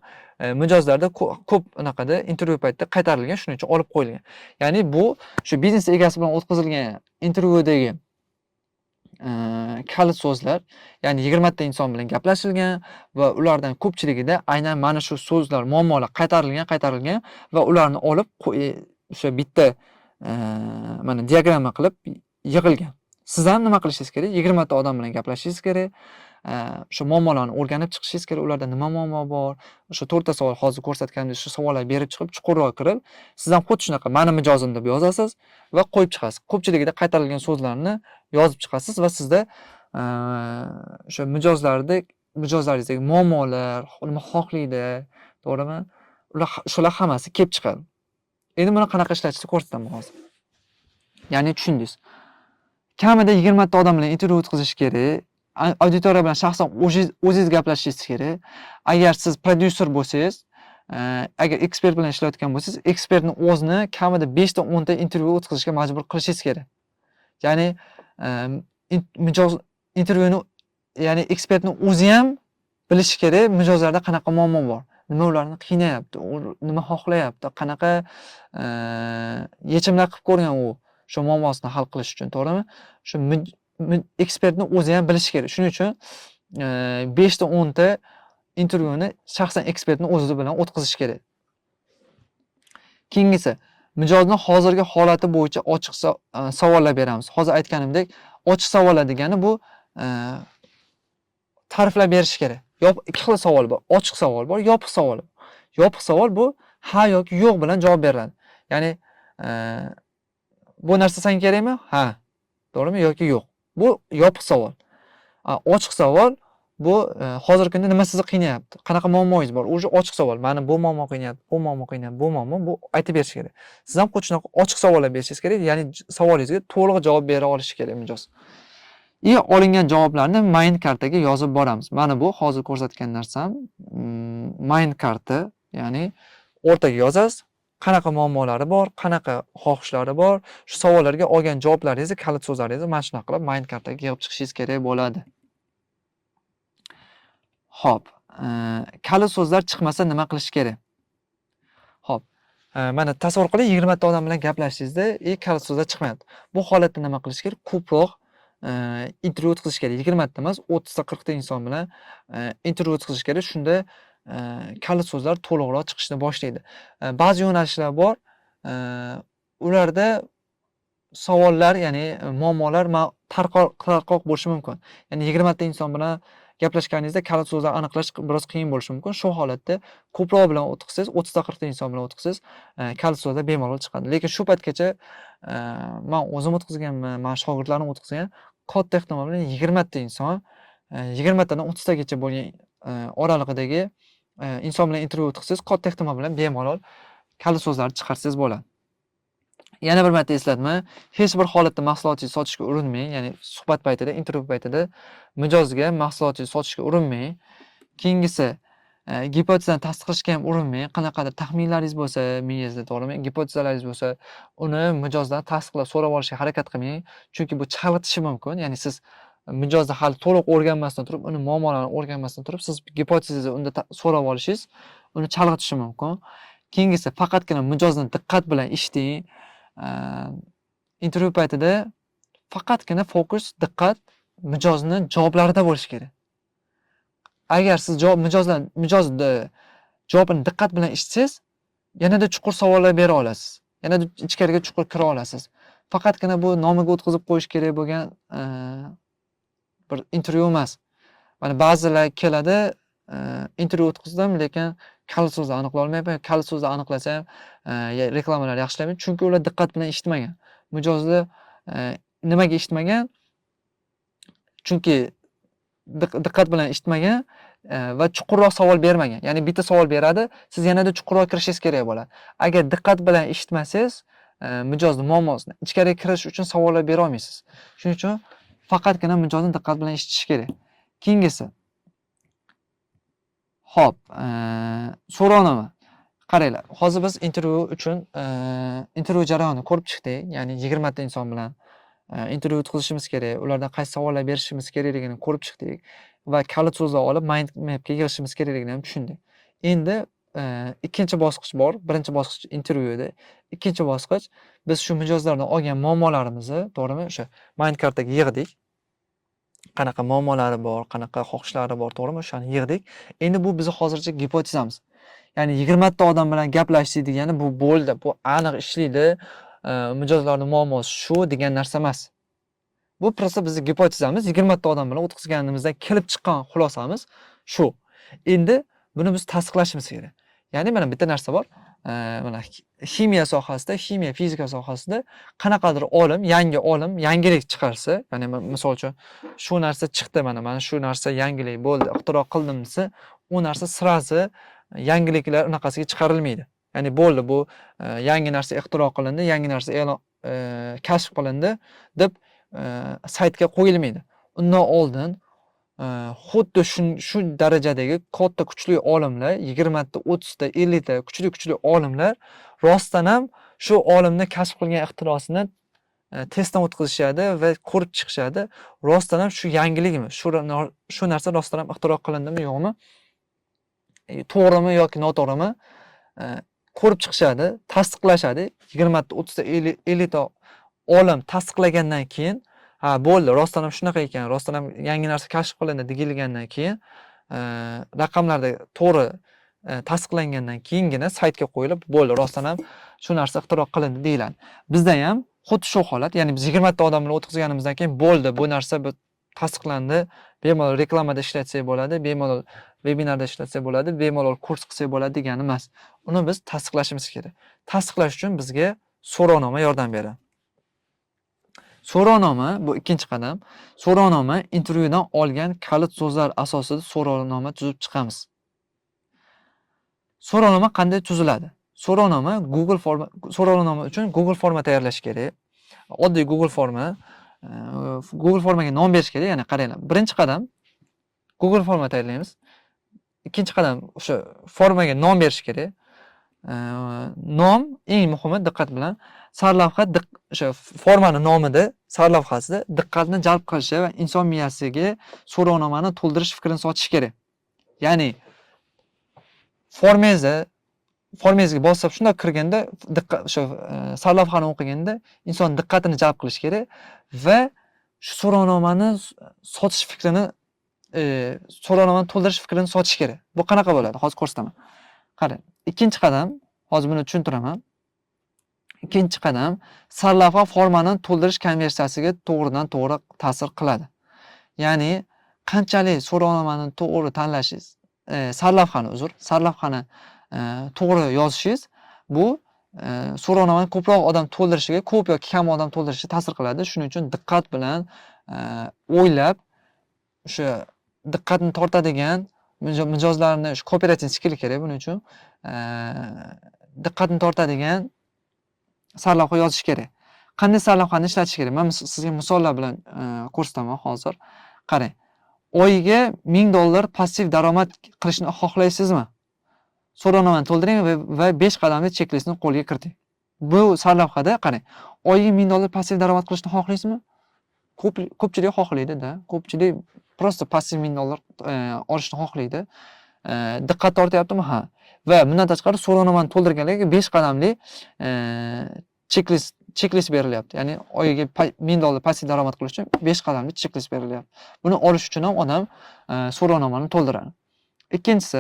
mijozlarda ko'p unaqada intervyu paytida qaytarilgan, shuning uchun olib qo'yilgan. Ya'ni bu shu biznes egasi bilan o'tkazilgan intervyudagi kalit so'zlar, ya'ni 20 ta inson bilan gaplashilgan va ulardan ko'pchiligida aynan mana shu so'zlar, muammolar qaytarilgan va ularni olib o'sha bitta mana diagramma qilib yig'ilgan. Siz ham nima qilishingiz kerak? 20 ta odam bilan gaplashishingiz kerak. Shu muammolarni o'rganib chiqishingiz kerak. Ularda nima muammo bor? O'sha 4 ta savol hozir ko'rsatganimdek shu savollarni berib chiqib, chuqurroq kirib, siz ham xuddi shunaqa meni mijozim deb yozasiz va qo'yib chiqasiz. Ko'pchiligida qaytarilgan so'zlarni yozib chiqasiz va sizda o'sha mijozlarda mijozlaringizdagi muammolar, nima xohlaydi, to'g'rimi? Shular hammasi kelib chiqadi. Endi buni qanaqa ishlatishni ko'rsataman hozir. Ya'ni tushundingiz. Kamida 20 ta odam bilan intervyu o'tkazish kerak. Auditoriya bilan shaxsan o'zingiz gaplashishingiz kerak. Agar siz prodyuser bo'lsangiz, agar ekspert bilan ishlayotgan bo'lsangiz, ekspertning o'zini kamida 5 ta 10 ta intervyu o'tkazishga majbur qilishingiz kerak. Ya'ni mijoz intervyuni, ya'ni ekspertning o'zi ham bilishi kerak, mijozlarda qanaqa muammo bor, nima ularni qiynayapti, u nima xohlayapti, qanaqa yechimlar qilib ko'rgan u shu muammosini hal qilish uchun, to'g'rimi? Shu ekspertning o'zi ham bilishi kerak. Shuning uchun 5 ta 10 ta intervyuni shaxsan ekspertning o'zi bilan o'tkazish kerak. Keyingisi, mijozning hozirgi holati bo'yicha ochiq savollar beramiz. Hozir aytganimdek, ochiq savollar degani bu ta'riflab berish kerak. Ikki xil savol bor. Ochiq savol bor, yopiq savol bor. Yopiq savol bu ha yoki yo'q bilan javob beriladi. Ya'ni bu narsa senga kerakmi? Ha. To'g'rimi yoki yo'q. Bu yopiq savol. Ochiq savol bu hozirgi kunda nima sizni qiynayapti? Qanaqa muammoingiz bor? O'sha ochiq savol. Meni bu muammo qiynayapti, bu muammo qiynayapti, bu muammo, bu aytib berish kerak. Siz ham xuddi shunaqa ochiq savollar berishingiz kerak, ya'ni savolingizga to'liq javob bera olishi kerak mijoz. Olingan javoblarni mind kartaga yozib boramiz. Mana bu hozir ko'rsatgan narsam mind karta, ya'ni o'rtaga yozasiz. Qanaqa muammolari bor, qanaqa xohishlari bor, shu savollarga olgan javoblaringizni, kalit so'zlaringizni mana shunaqa qilib mind kartaga yig'ib chiqishingiz kerak bo'ladi. Xo'p, kalit so'zlar chiqmasa nima qilish kerak? Xo'p, mana tasavvur qiling, 20 ta odam bilan gaplashishingizda, kalit so'zlar chiqmayapti. Bu holatda nima qilish kerak? Ko'proq intervyu o'tkazish kerak. 20 ta emas, 30 ta, 40 ta inson bilan intervyu o'tkazish kerak. Shunda kalit so'zlar to'liqroq chiqishni boshlaydi. Ba'zi yo'nalishlar bor, ularda savollar, ya'ni muammolar tarqoq bo'lishi mumkin. Ya'ni 20 ta inson bilan gaplashganingizda kalit so'zlar aniqlash biroz qiyin bo'lishi mumkin. Shu holatda ko'proq bilan o'tkazsangiz, 30 ta 40 ta inson bilan o'tkazsangiz, kalit so'zlar bemalol chiqadi. Lekin shu paytgacha men o'zim o'tkazganman, men shogirdlarim o'tkazgan, katta ehtimol bilan 20 ta inson, 20 tadan 30 tagacha bo'lgan oralig'idagi inson bilan intervyu o'tkazsangiz, katta ehtimol bilan bemalol kalit so'zlarni chiqarsangiz bo'ladi. Yana bir marta eslatma, hech bir holatda mahsulotingizni sotishga urinmang, ya'ni suhbat paytida, intervyu paytida mijozga mahsulotingizni sotishga urinmang. Keyingisi, gipotezani tasdiqlashga ham urinmang. Qanaqadir taxminlaringiz bo'lsa, miyangizda, to'g'rimi? Gipotezalaringiz bo'lsa, uni mijozdan tasdiqlab so'rab olishga harakat qilmang, chunki bu chalg'itishi mumkin. Ya'ni siz mijozni hali to'liq o'rganmasdan turib, uni muammolarini o'rganmasdan turib, siz gipotezizni unda so'rab olishingiz uni chalg'itishi mumkin. Keyingisi, faqatgina mijozni diqqat bilan eshiting. Intervyu paytida faqatgina fokus, diqqat mijozni javoblarida bo'lishi kerak. Agar siz mijozni javobini diqqat bilan eshitsangiz, yanada chuqur savollar bera olasiz. Yanada ichkariga chuqur kira olasiz. Faqatgina bu nomiga o'tkazib qo'yish kerak bo'lgan bir intervyu emas. Mana ba'zilar keladi, intervyu o'tkazdim, lekin kalit so'zni aniqlay olmayapman. Kalit so'zni aniqlasam, reklamalar yaxshilamaydi, chunki ular diqqat bilan eshitmagan. Mijozni nimaga eshitmagan? Chunki diqqat bilan eshitmagan va chuqurroq savol bermagan. Ya'ni bitta savol beradi, siz yanada chuqurroq kirishingiz kerak bo'ladi. Agar diqqat bilan eshitmasangiz, mijozni muammosini ichkariga kirish uchun savollar bera olmaysiz. Shuning uchun faqatgina mijozni diqqat bilan eshitish kerak. Keyingisi. Xo'p, so'rovnoma. Qaranglar, hozir biz intervyu uchun intervyu jarayonini ko'rib chiqdik. Ya'ni 20 ta inson bilan intervyu o'tkazishimiz kerak, ulardan qaysi savollar berishimiz kerakligini ko'rib chiqdik va kalit so'zlar olib mind mapga yig'ishimiz kerakligini ham tushundik. Endi ikkinchi bosqich bor. Birinchi bosqich intervyu edi. Ikkinchi bosqich biz shu mijozlardan olgan muammolarimizni, to'g'rimi, o'sha mind kartaga yig'dik. Qanaqa muammolari bor, qanaqa xohishlari bor, to'g'rimi? O'shani yig'dik. Endi bu bizni hozircha gipotezamiz. Ya'ni 20 ta odam bilan gaplashdik degani bu bo'ldi, bu aniq ishlaydi, mijozlarning muammosi shu degan narsa emas. Bu prosta bizning gipotezamiz, 20 ta odam bilan o'tkazganimizdan kelib chiqqan xulosamiz shu. Endi buni biz tasdiqlashimiz kerak. Ya'ni mana bitta narsa bor. mana ximiya sohasida, ximiya fizika sohasida qanaqadir olim, yangi olim yangilik chiqarsa, ya'ni misol uchun shu narsa chiqdi mana shu narsa yangilik bo'ldi, ixtiro qildim desa, u narsa sirasi yangiliklar unaqasiga chiqarilmaydi. Ya'ni bo'ldi bu yangi narsa ixtiro qilindi, yangi narsa kashf qilindi deb saytga qo'yilmaydi. Undan oldin xuddi shu darajadagi katta kuchli olimlar 20 ta, 30 ta, 50 ta kuchli olimlar rostdan ham shu olimni kashf qilgan ixtirosini testdan o'tkazishadi va ko'rib chiqishadi. Rostdan ham shu yangilikmi? Shu narsa rostdan ham ixtiro qilindimi, yo'qmi? To'g'rimi yoki noto'g'rimi? Ko'rib chiqishadi, tasdiqlashadi. 20 ta, 30 ta, 50 ta olim tasdiqlagandan keyin, ha bo'ldi, rostdan ham shunaqa ekan, rostdan ham yangi narsa kashf qilindi degandan keyin, raqamlarda to'g'ri tasdiqlangandan keyingina saytga qo'yilib, bo'ldi, rostdan ham shu narsa ixtiro qilindi deyiladi. Bizda ham xuddi shu holat, ya'ni biz 20 ta odam bilan o'tkazganimizdan keyin bo'ldi, bu narsa tasdiqlandi, bemalol reklamada ishlatsak bo'ladi, bemalol vebinarda ishlatsak bo'ladi, bemalol kurs qilsak bo'ladi degani emas. Uni biz tasdiqlashimiz kerak. Tasdiqlash uchun bizga so'rovnoma yordam beradi. So'rovnoma bu ikkinchi qadam. So'rovnoma intervyudan olgan kalit so'zlar asosida so'rovnoma tuzib chiqamiz. So'rovnoma qanday tuziladi? So'rovnoma uchun Google forma tayyorlash kerak. Oddiy Google formaga nom berish kerak. Ya'ni qaranglar. Birinchi qadam Google forma tayyorlaymiz. Ikkinchi qadam o'sha formaga nom berish kerak. Nom eng muhimi, diqqat bilan sarlavha o'sha formani nomida, sarlavhasida diqqatni jalb qilishi va inson miyasiga so'rovnomani to'ldirish fikrini sochish kerak. Ya'ni formangizga bosib shunday kirganda, o'sha sarlavhani o'qiganda inson diqqatini jalb qilish kerak va shu so'rovnomani sotish fikrini, so'rovnomani to'ldirish fikrini sochish kerak. Bu qanaqa bo'ladi? Hozir ko'rsataman. Qarang, ikkinchi qadam, hozir buni tushuntiraman. Ikkinchi qadam, sarlavha formani to'ldirish konversiyasiga to'g'ridan to'g'ri ta'sir qiladi. Ya'ni qanchalik so'rovnomani to'g'ri tanlashingiz, sarlavhani to'g'ri yozishingiz, bu so'rovnomani ko'proq odam to'ldirishiga, ko'p yoki kam odam to'ldirishiga ta'sir qiladi. Shuning uchun diqqat bilan o'ylab, o'sha diqqatni tortadigan mijozlarni kooperativ skill kerak buning uchun. Diqqatni tortadigan sarlavha yozish kerak. Qanday sarlavhani ishlatish kerak? Men sizga misollar bilan ko'rsataman hozir. Qarang. Oyiga $1000 passiv daromad qilishni xohlaysizmi? So'rovnomani to'ldiring va 5 qadamli checklistni qo'lga kiriting. Bu sarlavhada qarang. Oyiga $1000 passiv daromad qilishni xohlaysizmi? Ko'pchilik xohlaydi-da. Ko'pchilik prosta passiv $1000 olishni xohlaydi. Diqqat tortyaptimi? Ha. Va bundan tashqari so'rovnomani to'ldirganlarga 5 qadamli checklist berilyapti. Ya'ni oyiga $1000 passiv daromad qilish uchun 5 qadamli checklist berilyapti. Buni olish uchun ham odam so'rovnomani to'ldiradi. Ikkinchisi,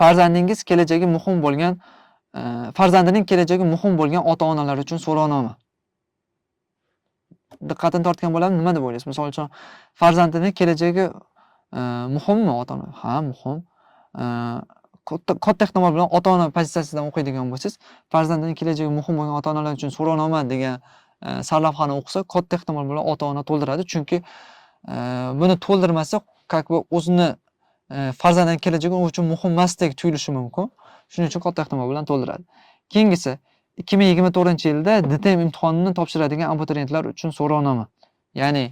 farzandining kelajagi muhim bo'lgan ota-onalar uchun so'rovnoma. Diqqatini tortgan bo'lam, nima deb o'ylaysiz? Misol uchun, farzandining kelajagi muhimmi ota-ona? Ha, muhim. Katta ehtimol bilan ota-ona pozitsiyasidan o'qiydigan bo'lsangiz, farzandining kelajagi muhim bo'lgan ota-onalar uchun so'rovnoma degan sarlavhani o'qisa, katta ehtimol bilan ota-ona to'ldiradi. Chunki buni to'ldirmasa, o'zini farzandining kelajagi u uchun muhim emasdek tuyulishi mumkin. Shuning uchun katta ehtimol bilan to'ldiradi. Keyingisi, 2024-yilda DTM imtihonini topshiradigan abituriyentlar uchun so'rovnoma. Ya'ni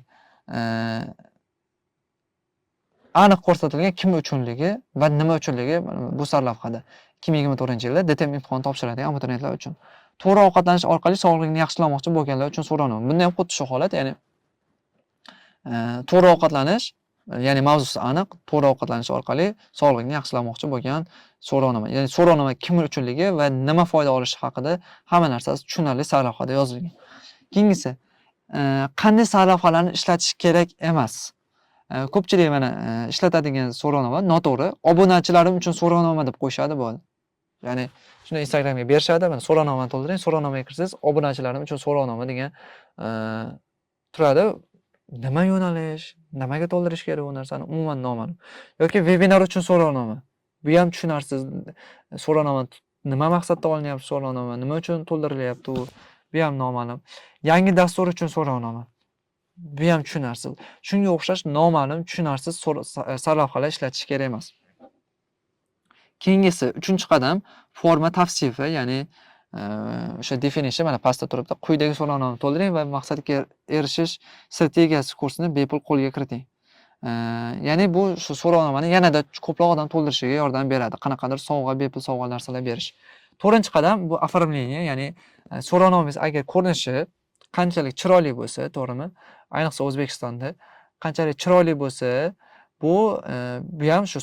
aniq ko'rsatilgan kim uchunligi va nima uchunligi bu sarlavhada. 2024-yilda DTM imtihoni topshiradigan abituriyentlar uchun. To'g'ri ovqatlanish orqali sog'lig'ini yaxshilamoqchi bo'lganlar uchun so'rovnoma. Bunda ham xuddi shu holat, ya'ni to'g'ri ovqatlanish, ya'ni mavzusi aniq, to'g'ri ovqatlanish orqali sog'lig'ini yaxshilamoqchi bo'lgan so'rovnoma. Ya'ni so'rovnoma kim uchunligi va nima foyda olishi haqida hamma narsasi tushunarli sarlavhada yozilgan. Keyingisi, qanday sarlavhalarni ishlatish kerak emas? Ko'pchilik mana ishlatadigan so'rovnoma noto'g'ri. Obunachilarim uchun so'rovnoma deb qo'yishadi bo'ldi. Ya'ni shuni Instagramga berishadi, mana so'rovnomani to'ldiring, so'rovnomaga kirsangiz, obunachilarim uchun so'rovnoma degan turadi. Nima yo'nalish, nimaga to'ldirish kerak bu narsani umuman noma'lum. Yoki webinar uchun so'rovnoma. Bu ham tushunarsiz. So'rovnomani nima maqsadda olinyapti so'rovnoma, nima uchun to'ldirilyapti u, bu ham noma'lum. Yangi dastur uchun so'rovnoma. Bu ham tushunarsiz. Shunga o'xshash noma'lum, tushunarsiz sarlavhalar ishlatish kerak emas. Keyingisi 3-qadam forma tavsifi, ya'ni o'sha definition mana pastda turibdi. Quyidagi so'rovnomani to'ldiring va maqsadga erishish strategiyasi kursini bepul qo'lga kiriting. Ya'ni bu shu so'rovnomani yanada ko'proq odam to'ldirishiga yordam beradi. Qanaqadir sovg'a, bepul sovg'a narsalar berish. 4-qadam bu оформление, ya'ni so'rovnomangiz agar ko'rinishi qanchalik chiroyli bo'lsa, to'g'rimi? Ayniqsa O'zbekistonda qanchalik chiroyli bo'lsa, bu ham shu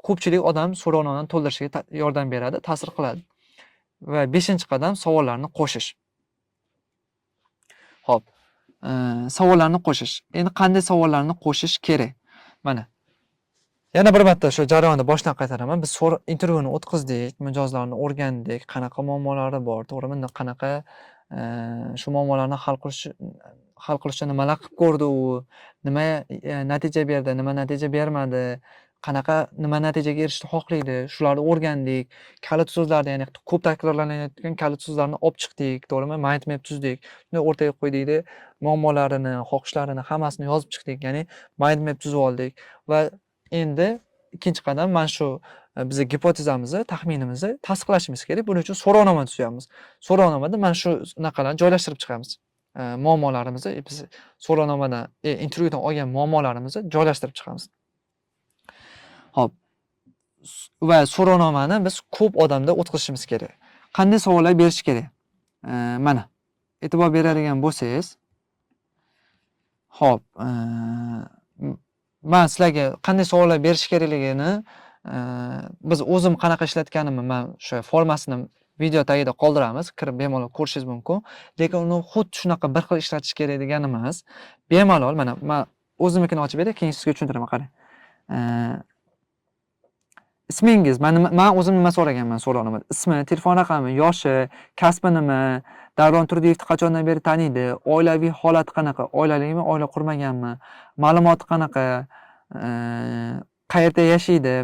ko'pchilik odam so'rovnomani to'ldirishiga yordam beradi, ta'sir qiladi. Va 5-qadam savollarni qo'shish. Xo'p, savollarni qo'shish. Endi qanday savollarni qo'shish kerak? Mana. Yana bir marta shu jarayonni boshdan qaytaraman. Biz intervyuni o'tkazdik, mijozlarni o'rgandik, qanaqa muammolari bor, to'g'rimi? Qanaqa shu muammolarni hal qilishda nimalar qilib ko'rdi u, nima natija berdi, nima natija bermadi, nima natijaga erishishni xohlaydi, shularni o'rgandik. Kalit so'zlarni, ya'ni ko'p takrorlanayotgan kalit so'zlarni olib chiqdik, to'g'rimi? Mind map tuzdik. Shuni o'rtaga qo'ydikda, muammolarini, xohishlarini hammasini yozib chiqdik, ya'ni mind map tuzib oldik va endi 2-qadam mana shu bizni gipotezamizni, taxminimizni tasdiqlashimiz kerak. Buning uchun so'rovnoma tuzamiz. So'rovnomada mana shu narsalarni joylashtirib chiqamiz. Muammolarimizni biz so'rovnomadan, intervyudan olgan muammolarimizni joylashtirib chiqamiz. Xo'p. Va so'rovnomani biz ko'p odamda o'tkazishimiz kerak. Qanday savollar berish kerak? Mana. E'tibor beradigan bo'lsangiz, xo'p, men sizlarga qanday savollar berish kerakligini biz o'zim qanaqa ishlatganimni men o'sha formasini video tagida qoldiramiz, kirib bemalol ko'rishingiz mumkin. Lekin uni xuddi shunaqa bir xil ishlatish kerak degani emas. Bemalol mana men o'zimnikini ochib beray, keyin sizga tushuntiraman, qarang. Ismingiz, men o'zim nima so'raganman so'rovnomada? Ismi, telefon raqami, yoshi, kasbi nima, Davron Turdiyevni qachondan beri taniydi, oilaviy holati qanaqa, oilalikmi, oila qurmaganmi, ma'lumoti qanaqa, qayerda yashaydi,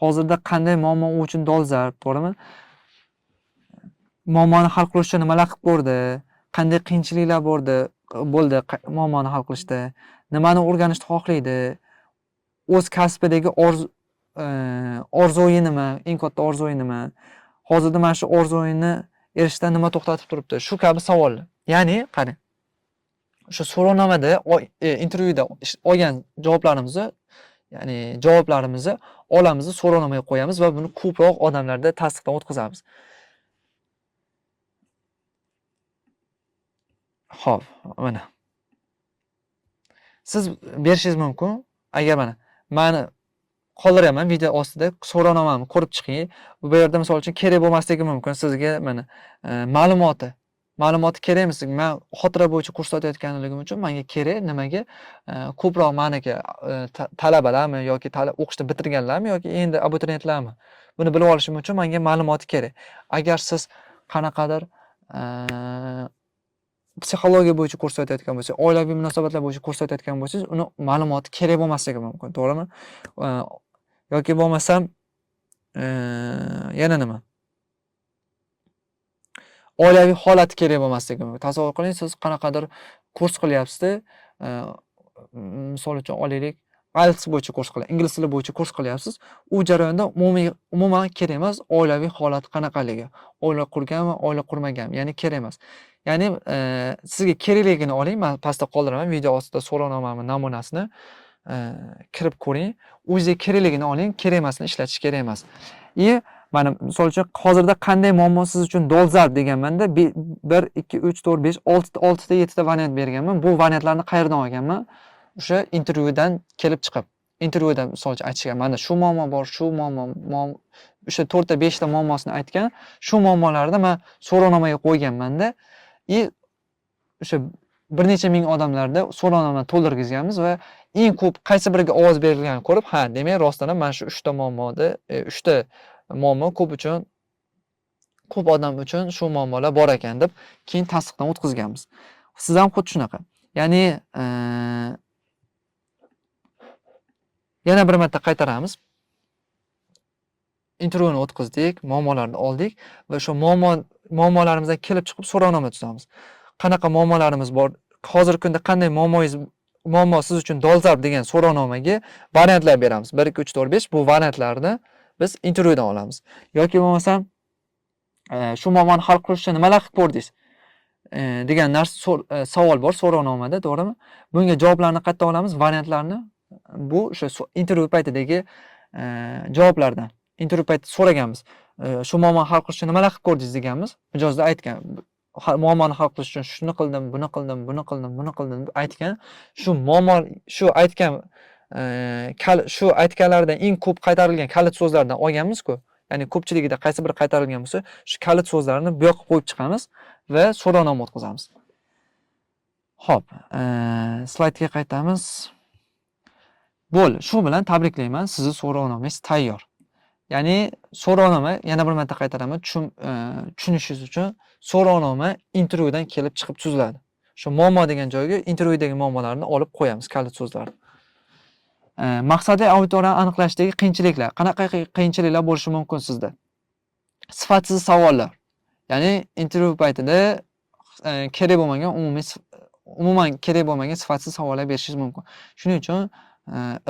hozirda qanday muammo u uchun dolzarb, to'g'rimi? Muammoni hal qilish uchun nimalar qilib ko'rdi, qanday qiyinchiliklar bo'ldi muammoni hal qilishda, nimani o'rganishni xohlaydi, o'z kasbidagi orzuyi nima, eng katta orzuyi nima, hozirda mana shu orzuyini erishishdan nima to'xtatib turibdi, shu kabi savollar. Ya'ni qarang, o'sha so'rovnomada intervyuda olgan javoblarimizni olamiz, so'rovnomaga qo'yamiz va buni ko'proq odamlarda tasdiqdan o'tkazamiz. Xo'p, mana. Siz berishingiz mumkin. Agar meni qoldiraman video ostida so'rovnomamni ko'rib chiqing. Bu yerda misol uchun kerak bo'lmasligi mumkin sizga mana ma'lumoti kerakmi sizga? Men xotira bo'yicha kurs o'tayotganligim uchun menga kerak, nimaga? Ko'proq meniki talabalarmi yoki o'qishni bitirganlarmi yoki endi abituriyentlarmi? Buni bilib olishim uchun menga ma'lumoti kerak. Agar siz qanaqadir psixologiya bo'yicha kurs o'tayotgan bo'lsangiz, oilaviy munosabatlar bo'yicha kurs o'tayotgan bo'lsangiz, uni ma'lumoti kerak bo'lmasligi mumkin, to'g'rimi? Yoki bo'lmasam yana nima? Oilaviy holati kerak bo'lmasligi mumkin. Tasavvur qiling, siz qanaqadir kurs qilyapsiz-da, misol uchun olaylik, IELTS bo'yicha kurs qilyapsiz, ingliz tili bo'yicha kurs qilyapsiz. U jarayonda umuman kerak emas oilaviy holati qanaqaligi, oila qurganmi, oila qurmaganmi, ya'ni kerak emas. Ya'ni sizga kerakligini oling. Men pastda qoldiraman video ostida so'rovnomamning namunasini kirib ko'ring. O'zingizga kerakligini oling, kerak emasini ishlatish kerak emas. Mana misol uchun hozirda qanday muammo siz uchun dolzarb deganmanda 1 2 3 4 5 6 ta 7 ta variant berganman. Bu variantlarni qayerdan olganman? O'sha intervyudan kelib chiqib. Intervyuda misol uchun aytishgan, mana shu muammo bor, shu muammo, o'sha 4 ta 5 ta muammosini aytgan. Shu muammolarni men so'rovnomaga qo'yganman-da. O'sha bir necha ming odamlarda so'rovnoma to'ldirgizganmiz va eng ko'p qaysi biriga ovoz berilganini ko'rib, ha, demak rostdan ham mana shu 3 ta muammoda, 3 ta muammo ko'p odam uchun shu muammolar bor ekan deb keyin tasdiqdan o'tkazganmiz. Siz ham xuddi shunaqa. Ya'ni yana bir marta qaytaramiz. intervyuni o'tkazdik, muammolarni oldik va shu muammolarimizdan kelib chiqib so'rovnoma tuzamiz. Qanaqa muammolarimiz bor? Hozirgi kunda qanday muammo siz uchun dolzarb degan so'rovnomaga variantlar beramiz. 1 2 3 4 5 bu variantlarni biz intervyudan olamiz. Yoki bo'lmasam shu muammoni hal qilish uchun nimalar qilib ko'rdingiz? Degan savol bor so'rovnomada, to'g'rimi? Bunga javoblarni qayerdan olamiz? Variantlarni bu o'sha intervyu paytidagi javoblardan. Intervyu paytida so'raganmiz. Shu muammoni hal qilish uchun nimalar qilib ko'rdingiz deganmiz. Mijozda aytgan. Muammoni hal qilish uchun shuni qildim, buni qildim, buni qildim, buni qildim deb aytgan. Shu aytganlardan eng ko'p qaytarilgan kalit so'zlardan olganmiz-ku. Ya'ni ko'pchiligida qaysi biri qaytarilgan bo'lsa, shu kalit so'zlarni bu yoqqa qo'yib chiqamiz va so'rovnoma o'tkazamiz. Xo'p, slaydga qaytamiz. Bo'ldi, shu bilan tabriklayman, sizning so'rovnomangiz tayyor. Ya'ni so'rovnoma, yana bir marta qaytaraman, tushunishingiz uchun so'rovnoma intervyudan kelib chiqib tuziladi. Shu muammo degan joyga intervyudagi muammolarni olib qo'yamiz, kalit so'zlarni. Maqsadli auditoriyani aniqlashdagi qiyinchiliklar. Qanaqa qiyinchiliklar bo'lishi mumkin sizda? Sifatsiz savollar. Ya'ni intervyu paytida kerak bo'lmagan umuman kerak bo'lmagan sifatsiz savollar berishingiz mumkin. Shuning uchun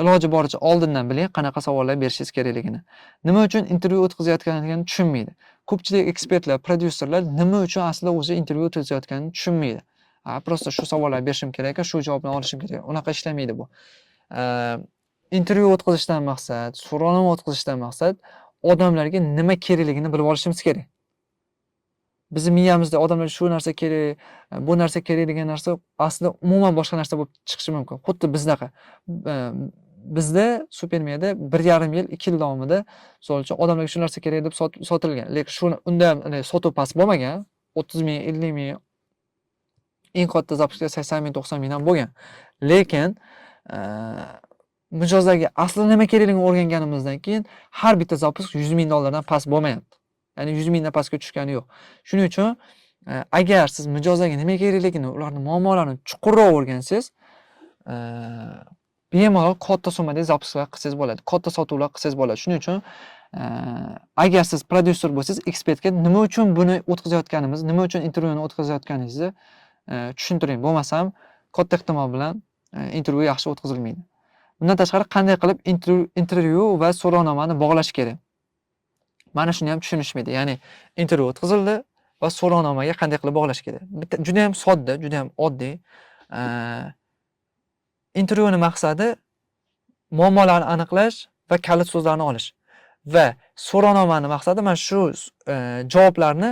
iloji boricha oldindan biling qanaqa savollar berishingiz kerakligini. Nima uchun intervyu o'tkazayotganligini tushunmaydi. Ko'pchilik ekspertlar, prodyuserlar nima uchun aslida o'zi intervyu o'tkazayotganini tushunmaydi. Prosta shu savollar berishim kerak, shu javobni olishim kerak. Unaqa ishlamaydi bu. Intervyu o'tkazishdan maqsad, so'rovnoma o'tkazishdan maqsad odamlarga nima kerakligini bilib olishimiz kerak. Bizni miyamizda odamlar shu narsa kerak, bu narsa kerak degan narsa aslida umuman boshqa narsa bo'lib chiqishi mumkin. Xuddi biznaqa. Bizda Supermiyada 1,5 yil, 2 yil davomida misol uchun odamlarga shu narsa kerak deb sotilgan. Lekin shuni unda sotuv past bo'lmagan. 30 ming, 50 ming, eng katta zapuska 80 ming, 90 ming ham bo'lgan. Lekin mijozlarga aslida nima kerakligini o'rganganimizdan keyin har bitta zapusk 100 ming dollardan past bo'lmayapti. Ya'ni 100 mingdan pastga tushgani yo'q. Shuning uchun agar siz mijozlarga nima kerakligini, ularning muammolarini chuqurroq o'rgansangiz, bemalol katta summadagi zapusklar qilsangiz bo'ladi, katta sotuvlar qilsangiz bo'ladi. Shuning uchun agar siz prodyuser bo'lsangiz, ekspertga nima uchun buni o'tkazayotganimizni, nima uchun intervyuni o'tkazayotganingizni tushuntiring. Bo'lmasam, katta ehtimol bilan intervyu yaxshi o'tkazilmaydi. Bundan tashqari qanday qilib intervyu va so'rovnomani bog'lash kerak? Mana shuni ham tushunishmaydi. Ya'ni intervyu o'tkazildi va so'rovnomaga qanday qilib bog'lash kerak? Juda ham sodda, juda ham oddiy. Intervyuning maqsadi muammolarni aniqlash va kalit so'zlarni olish. Va so'rovnomaning maqsadi mana shu javoblarni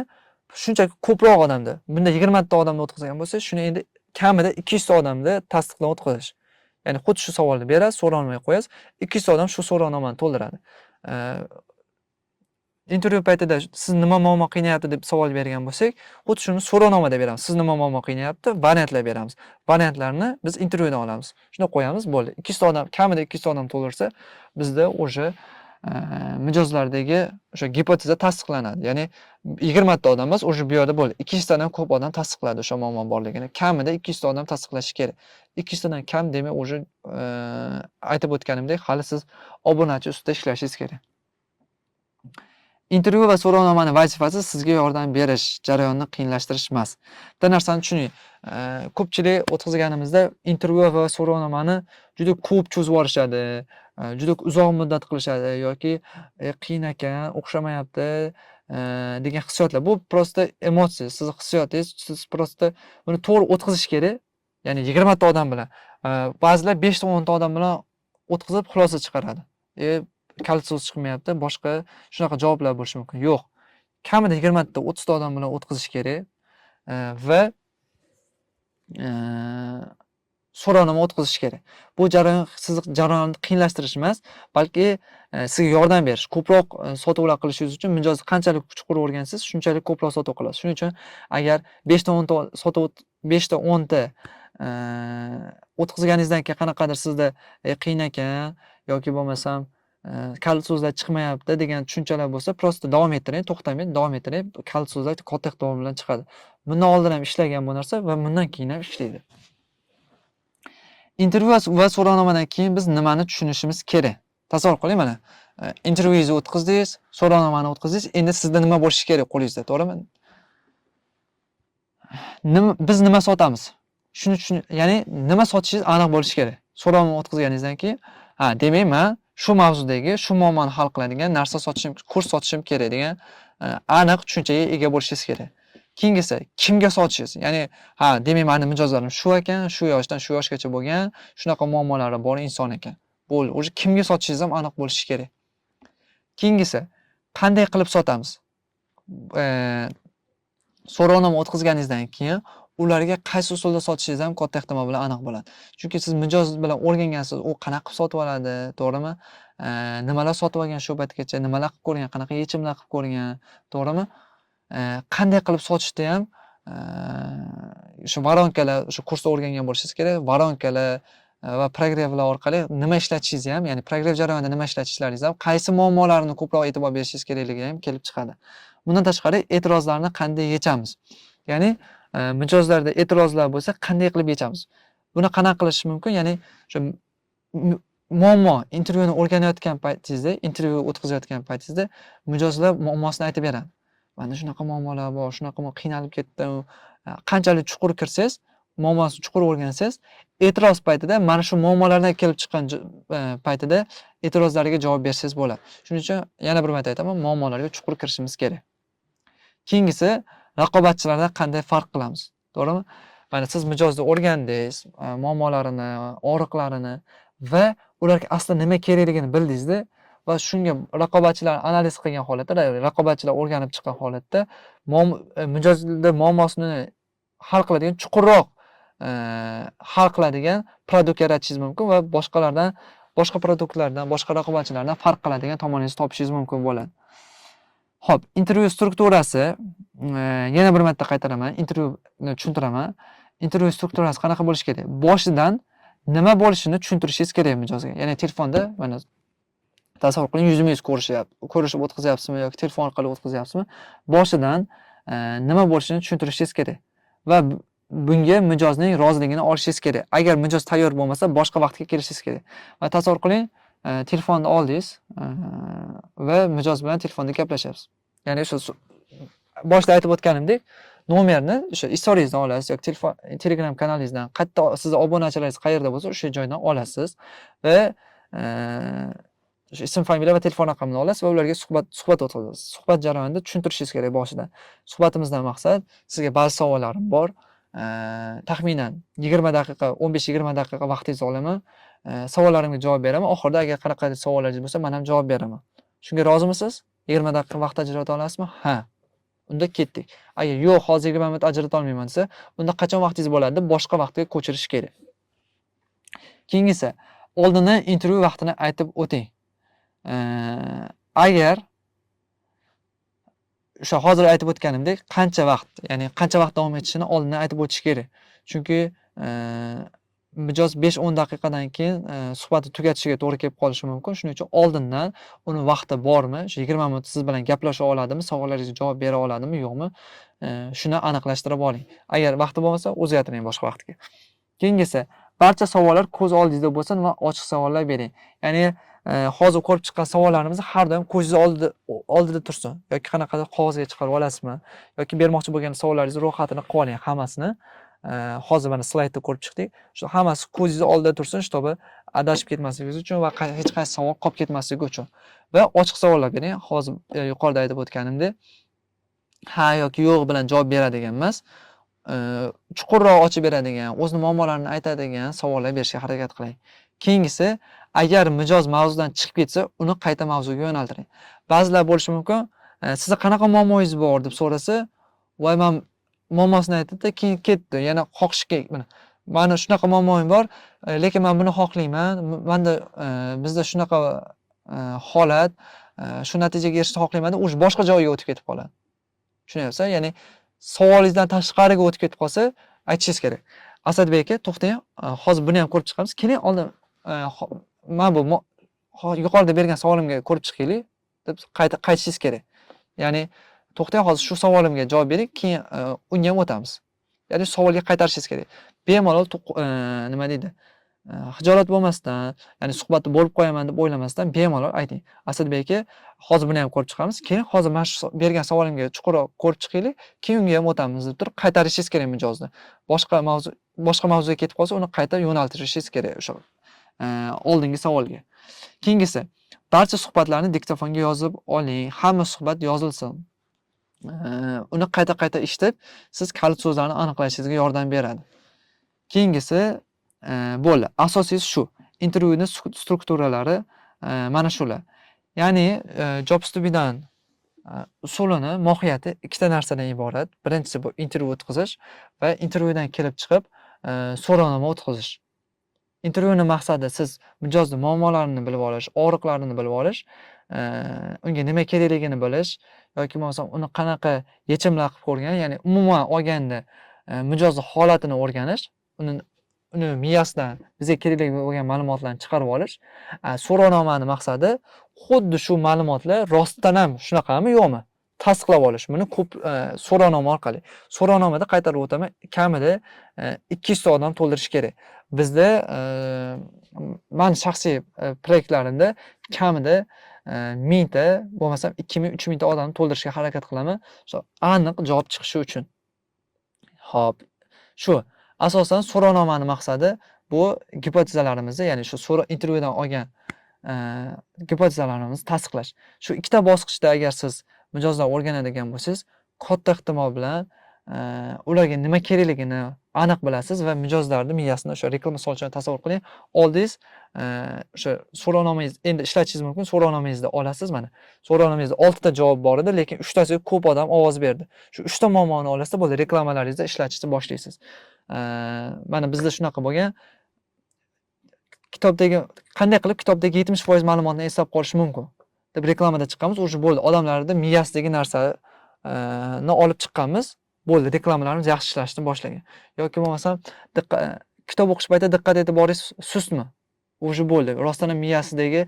shunchaki ko'proq odamda, bunda 20 ta odamni o'tkazgan bo'lsa, shuni endi kamida 200 ta odamda tasdiqlab o'tkazish. Ya'ni xuddi shu savolni berasiz, so'rovnomaga qo'yasiz, 200 ta odam shu so'rovnomani to'ldiradi. Intervyu paytida siz nima muammo qiynayapti deb savol bergan bo'lsak, xuddi shuni so'rovnomada beramiz. Siz nima muammo qiynayapti? Variantlar beramiz. Variantlarni biz intervyudan olamiz. Shuni qo'yamiz, bo'ldi. 200 ta odam, kamida 200 ta odam to'ldirsa, bizda o'sha mijozlardagi o'sha gipoteza tasdiqlanadi. Ya'ni 20 ta odam emas, o'sha bu yerda bo'ldi. 200 tadan ko'p odam tasdiqladi o'sha muammo borligini. Kamida 200 ta odam tasdiqlashi kerak. 200 tadan kam demak, o'sha aytib o'tganimdek, hali siz obunachi ustida ishlashingiz kerak. Intervyu va so'rovnomaning vazifasi sizga yordam berish, jarayonni qiyinlashtirish emas. Bitta narsani tushuning. Ko'pchilik o'tkazganimizda intervyu va so'rovnomani juda ko'p cho'zib olishadi, juda uzoq muddat qilishadi yoki qiyin ekan, o'xshamayapti degan hissiyotlar. Bu prosta emotsiya, sizning hissiyotingiz, siz prosta buni to'g'ri o'tkazish kerak. Ya'ni 20 ta odam bilan, ba'zilar 5 ta 10 ta odam bilan o'tkazib xulosa chiqaradi. Kalit so'z chiqmayapti, boshqa shunaqa javoblar bo'lishi mumkin. Yo'q. Kamida 20 ta, 30 ta odam bilan o'tkazish kerak va so'rovnoma o'tkazish kerak. Bu jarayon sizning jarayonni qiyinlashtirish emas, balki sizga yordam berish. Ko'proq sotuvlar qilishingiz uchun mijozni qanchalik chuqur o'rgansangiz, shunchalik ko'proq sotuv qilasiz. Shuning uchun agar 5 ta 10 ta sotuv 5 ta 10 ta o'tkazganingizdan keyin qanaqadir sizda qiyin ekan yoki bo'lmasam kalit so'zlar chiqmayapti degan tushunchalar bo'lsa, prosta davom ettiring, to'xtamang, davom ettiring. Kalit so'zlar katta ehtimol bilan chiqadi. Bundan oldin ham ishlagan bu narsa va bundan keyin ham ishlaydi. Intervyu va so'rovnomadan keyin biz nimani tushunishimiz kerak? Tasavvur qiling, mana intervyuingizni o'tkazdingiz, so'rovnomani o'tkazdingiz. Endi sizda nima bo'lishi kerak qo'lingizda, to'g'rimi? Biz nima sotamiz? Ya'ni nima sotishingiz aniq bo'lishi kerak. So'rovnoma o'tkazganingizdan keyin, demak, men shu mavzudagi, shu muammoni hal qiladigan narsa sotishim, kurs sotishim kerak degan aniq tushunchaga ega bo'lishingiz kerak. Keyingisi, kimga sotishingiz? Ya'ni, demak, meni mijozlarim shu ekan, shu yoshdan shu yoshgacha bo'lgan, shunaqa muammolari bor inson ekan. Bo'ldi, o'sha kimga sotishingiz ham aniq bo'lishi kerak. Keyingisi, qanday qilib sotamiz? So'rovnoma o'tkazganingizdan keyin ularga qaysi usulda sotishingiz ham katta ehtimol bilan aniq bo'ladi. Chunki siz mijoz bilan o'rgangansiz, u qanaqa qilib sotib oladi, to'g'rimi? Nimalar sotib olgan shu paytgacha, nimalar qilib ko'rgan, qanaqa yechimlar qilib ko'rgan, to'g'rimi? Qanday qilib sotishda ham o'sha varonkalar, o'sha kursda o'rgangan bo'lishingiz kerak. Varonkalar va progrevlar orqali nima ishlatishingiz ham, ya'ni progrev jarayonida nima ishlatishlaringiz ham, qaysi muammolarni ko'proq e'tibor berishingiz kerakligi ham kelib chiqadi. Bundan tashqari e'tirozlarni qanday yechamiz? Ya'ni mijozlarda e'tirozlar bo'lsa, qanday qilib yechamiz? Buni qanaqa qilish mumkin? Ya'ni o'sha muammo intervyuni o'rganayotgan paytingizda, intervyu o'tkazayotgan paytingizda mijozlar muammosini aytib beradi. Menda shunaqa muammolar bor, shunaqa qiynalib ketdim. Qanchalik chuqur kirsangiz, muammosini chuqur o'rgansangiz, e'tiroz paytida mana shu muammolardan kelib chiqqan paytida e'tirozlariga javob bersangiz bo'ladi. Shuning uchun yana bir marta aytaman, muammolarga chuqur kirishimiz kerak. Keyingisi, raqobatchilardan qanday farq qilamiz? To'g'rimi? Mana siz mijozni o'rgandingiz, muammolarini, og'riqlarini va ularga aslida nima kerakligini bildingizda va shunga raqobatchilar analiz qilgan holatda, raqobatchilar o'rganib chiqqan holatda mijozda muammosini hal qiladigan, chuqurroq hal qiladigan produkt yaratishingiz mumkin va boshqa produktlardan, boshqa raqobatchilardan farq qiladigan tomoningizni topishingiz mumkin bo'ladi. Xo'p, intervyu strukturasi, yana bir marta qaytaraman, intervyuni tushuntiraman. Intervyu strukturasi qanaqa bo'lishi kerak? Boshidan nima bo'lishini tushuntirishingiz kerak mijozga. Ya'ni telefonda mana tasavvur qiling, yuzma-yuz ko'rishib o'tkazyapsizmi yoki telefon orqali o'tkazyapsizmi? Boshidan nima bo'lishini tushuntirishingiz kerak va bunga mijozning roziligini olishingiz kerak. Agar mijoz tayyor bo'lmasa, boshqa vaqtga kelishingiz kerak. Va tasavvur qiling, telefonni oldingiz va mijoz bilan telefonda gaplashyapsiz. Ya'ni o'sha boshda aytib o'tganimdek, nomerni o'sha istoriyangizdan olasiz yoki Telegram kanalingizdan, qayerda sizni obunachilaringiz qayerda bo'lsa, o'sha joydan olasiz va o'sha ism, familiya va telefon raqamini olasiz va ularga suhbat o'tkazasiz. Suhbat jarayonida tushuntirishingiz kerak boshidan. Suhbatimizdan maqsad, sizga ba'zi savollarim bor. Taxminan 20 daqiqa, 15-20 daqiqa vaqtingizni olaman. Savollarimga javob beraman. Oxirida agar qanaqa savollaringiz bo'lsa, men ham javob beraman. Shunga rozimisiz? 20 daqiqa vaqt ajrata olasizmi? Ha. Unda ketdik. Agar yo'q, hozir 20 minut ajrata olmayman desa, unda qachon vaqtingiz bo'ladi? Boshqa vaqtga ko'chirish kerak. Keyingisi, oldindan intervyu vaqtini aytib o'ting. Agar o'sha hozir aytib o'tganimdek, qancha vaqt davom etishini oldindan aytib o'tish kerak. Chunki mijoz 5-10 daqiqadan keyin suhbatni tugatishiga to'g'ri kelib qolishi mumkin. Shuning uchun oldindan uni vaqti bormi, o'sha 20 minut siz bilan gaplasha oladimi, savollaringizga javob bera oladimi, yo'qmi, shuni aniqlashtirib oling. Agar vaqti bo'lmasa, o'zgartiring boshqa vaqtga. Keyingisi, barcha savollar ko'z oldingizda bo'lsin va ochiq savollar bering. Ya'ni hozir ko'rib chiqqan savollarimiz har doim ko'zingiz oldida tursin. Yoki qanaqadir qog'ozga chiqarib olasizmi, yoki bermoqchi bo'lgan savollaringizni ro'yxatini qilib oling hammasini. Hozir mana slaydda ko'rib chiqdik. Shu hammasi ko'zingiz oldida tursin, shtobi adashib ketmasligingiz uchun va hech qaysi savol qolib ketmasligi uchun. Va ochiq savollar bering. Hozir yuqorida aytib o'tganimdek, ha yoki yo'q bilan javob beradigan emas, chuqurroq ochib beradigan, o'zini muammolarini aytadigan savollar berishga harakat qiling. Keyingisi, agar mijoz mavzudan chiqib ketsa, uni qayta mavzuga yo'naltiring. Ba'zilar bo'lishi mumkin, sizda qanaqa muammongiz bor deb so'rasa, voy men muammosini aytdi, keyin ketdi. Yana xohishga, mana shunaqa muammoim bor, lekin men buni xohlayman. Menda bizda shunaqa holat, shu natijaga erishishni xohlayman deb, o'sha boshqa joyga o'tib ketib qoladi. Tushunyapsizmi? Ya'ni savolingizdan tashqariga o'tib ketib qolsa, aytishingiz kerak. Asadbek aka, to'xtang, hozir buni ham ko'rib chiqamiz. Keling, oldin men bu yuqorida bergan savolimga ko'rib chiqaylik deb qaytishingiz kerak. Ya'ni to'xtang, hozir shu savolimga javob bering, keyin unga ham o'tamiz. Ya'ni savolga qaytarishingiz kerak. Bemalol nima deydi? Hijolat bo'lmasdan, ya'ni suhbatda bo'lib qo'yaman deb o'ylamasdan bemalol ayting. Asadbek aka, hozir buni ham ko'rib chiqamiz. Keyin hozir mana shu bergan savolimga chuqurroq ko'rib chiqaylik, keyin unga ham o'tamiz deb turib qaytarishingiz kerak mijozni. Boshqa mavzuga ketib qolsa, uni qayta yo'naltirishingiz kerak o'sha oldingi savolga. Keyingisi, barcha suhbatlarni diktofonga yozib oling. Hamma suhbat yozilsin. Uni qayta eshitib, siz kalit so'zlarni aniqlashingizga yordam beradi. Keyingisi, bo'ldi. Asosiysi shu. Intervyuning strukturalari mana shular. Ya'ni job studidan usulini, mohiyati ikkita narsadan iborat. Birinchisi bu intervyu o'tkazish va intervyudan kelib chiqib so'rovnoma o'tkazish. Intervyuning maqsadi siz mijozning muammolarini bilib olish, og'riqlarini bilib olish, unga nima kerakligini bilish yoki bo'lmasa uni qanaqa yechimlar qilib ko'rgan, ya'ni umuman olganda mijozning holatini o'rganish, uni miyasidan bizga kerakli bo'lgan ma'lumotlarni chiqarib olish. So'rovnomani maqsadi xuddi shu ma'lumotlar rostdan ham shunaqami yo'qmi tasdiqlab olish. Buni ko'p so'rovnoma orqali. So'rovnomada qaytarib o'taman, kamida 200 ta odam to'ldirish kerak. Bizda men shaxsiy proyektlarimda kamida 1000 ta, bo'lmasam 2000, 3000 ta odamni to'ldirishga harakat qilaman. O'sha aniq javob chiqishi uchun. Xo'p, shu asosan so'rovnomani maqsadi bu gipotezalarimizni, ya'ni shu intervyudan olgan gipotezalarimizni tasdiqlash. Shu ikkita bosqichda agar siz mijozlar o'rganadigan bo'lsangiz, katta ehtimol bilan ularga nima kerakligini aniq bilasiz va mijozlarning miyasini o'sha reklama sochini tasavvur qiling. Oldingiz o'sha so'rovnomangizni endi ishlatishingiz mumkin. So'rovnomangizda olasiz mana. So'rovnomangizda 6 ta javob bor edi, lekin 3 tasiga ko'p odam ovoz berdi. Shu 3 ta muammoni olasiz, bo'ldi, reklamalaringizda ishlatishni boshlaysiz. Mana bizda shunaqa bo'lgan. Kitobdagi qanday qilib kitobdagi 70% ma'lumotni eslab qolish mumkin deb reklamada chiqqanmiz, o'sha bo'ldi. Odamlarda miyasidagi narsani olib chiqqanmiz, bo'ldi, reklamalarimiz yaxshi ishlashni boshlagan. Yoki bo'lmasam kitob o'qish paytida diqqat e'tiboringiz sustmi? O'sha bo'ldi. Rostdan ham miyasidagi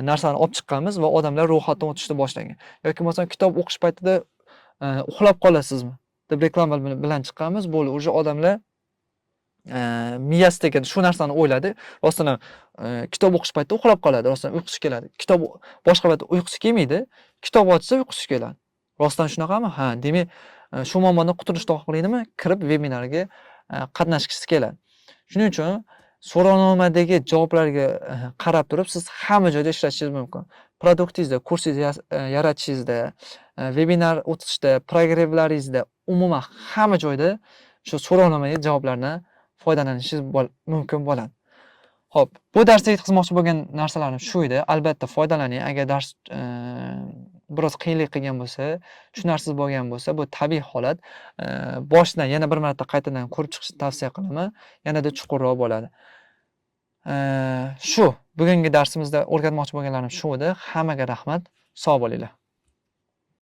narsani olib chiqqanmiz va odamlar ro'yxatdan o'tishni boshlagan. Yoki bo'lmasam kitob o'qish paytida uxlab qolasizmi deb reklama bilan chiqqanmiz, bo'ldi. O'sha odamlar miyasidagi shu narsani o'yladi. Rostdan ham kitob o'qish paytida uxlab qoladi, rostdan uyqusi keladi. Kitob boshqa paytda uyqusi kelmaydi, kitob ochsa uyqusi keladi. Rostdan shunaqami? Ha, demak, shu muammodan qutulish to'g'riligimi? Kirib vebinarga qatnashgisi keladi. Shuning uchun so'rovnomadagi javoblarga qarab turib siz hamma joyda ishlatishingiz mumkin. Produktingizda, kursingizni yaratishingizda, vebinar o'tishda, progrevlaringizda, umuman hamma joyda shu so'rovnomadagi javoblardan foydalanishingiz mumkin bo'ladi. Xo'p, bu darsda yetkazmoqchi bo'lgan narsalarim shu edi. Albatta foydalaning. Agar dars biroz qiyinlik qilgan bo'lsa, tushunarsiz bo'lgan bo'lsa, bu tabiiy holat. Boshidan yana bir marta qaytadan ko'rib chiqishni tavsiya qilaman. Yanada chuqurroq bo'ladi. Shu bugungi darsimizda o'rgatmoqchi bo'lganlarim shu edi. Hammaga rahmat. Sog' bo'linglar.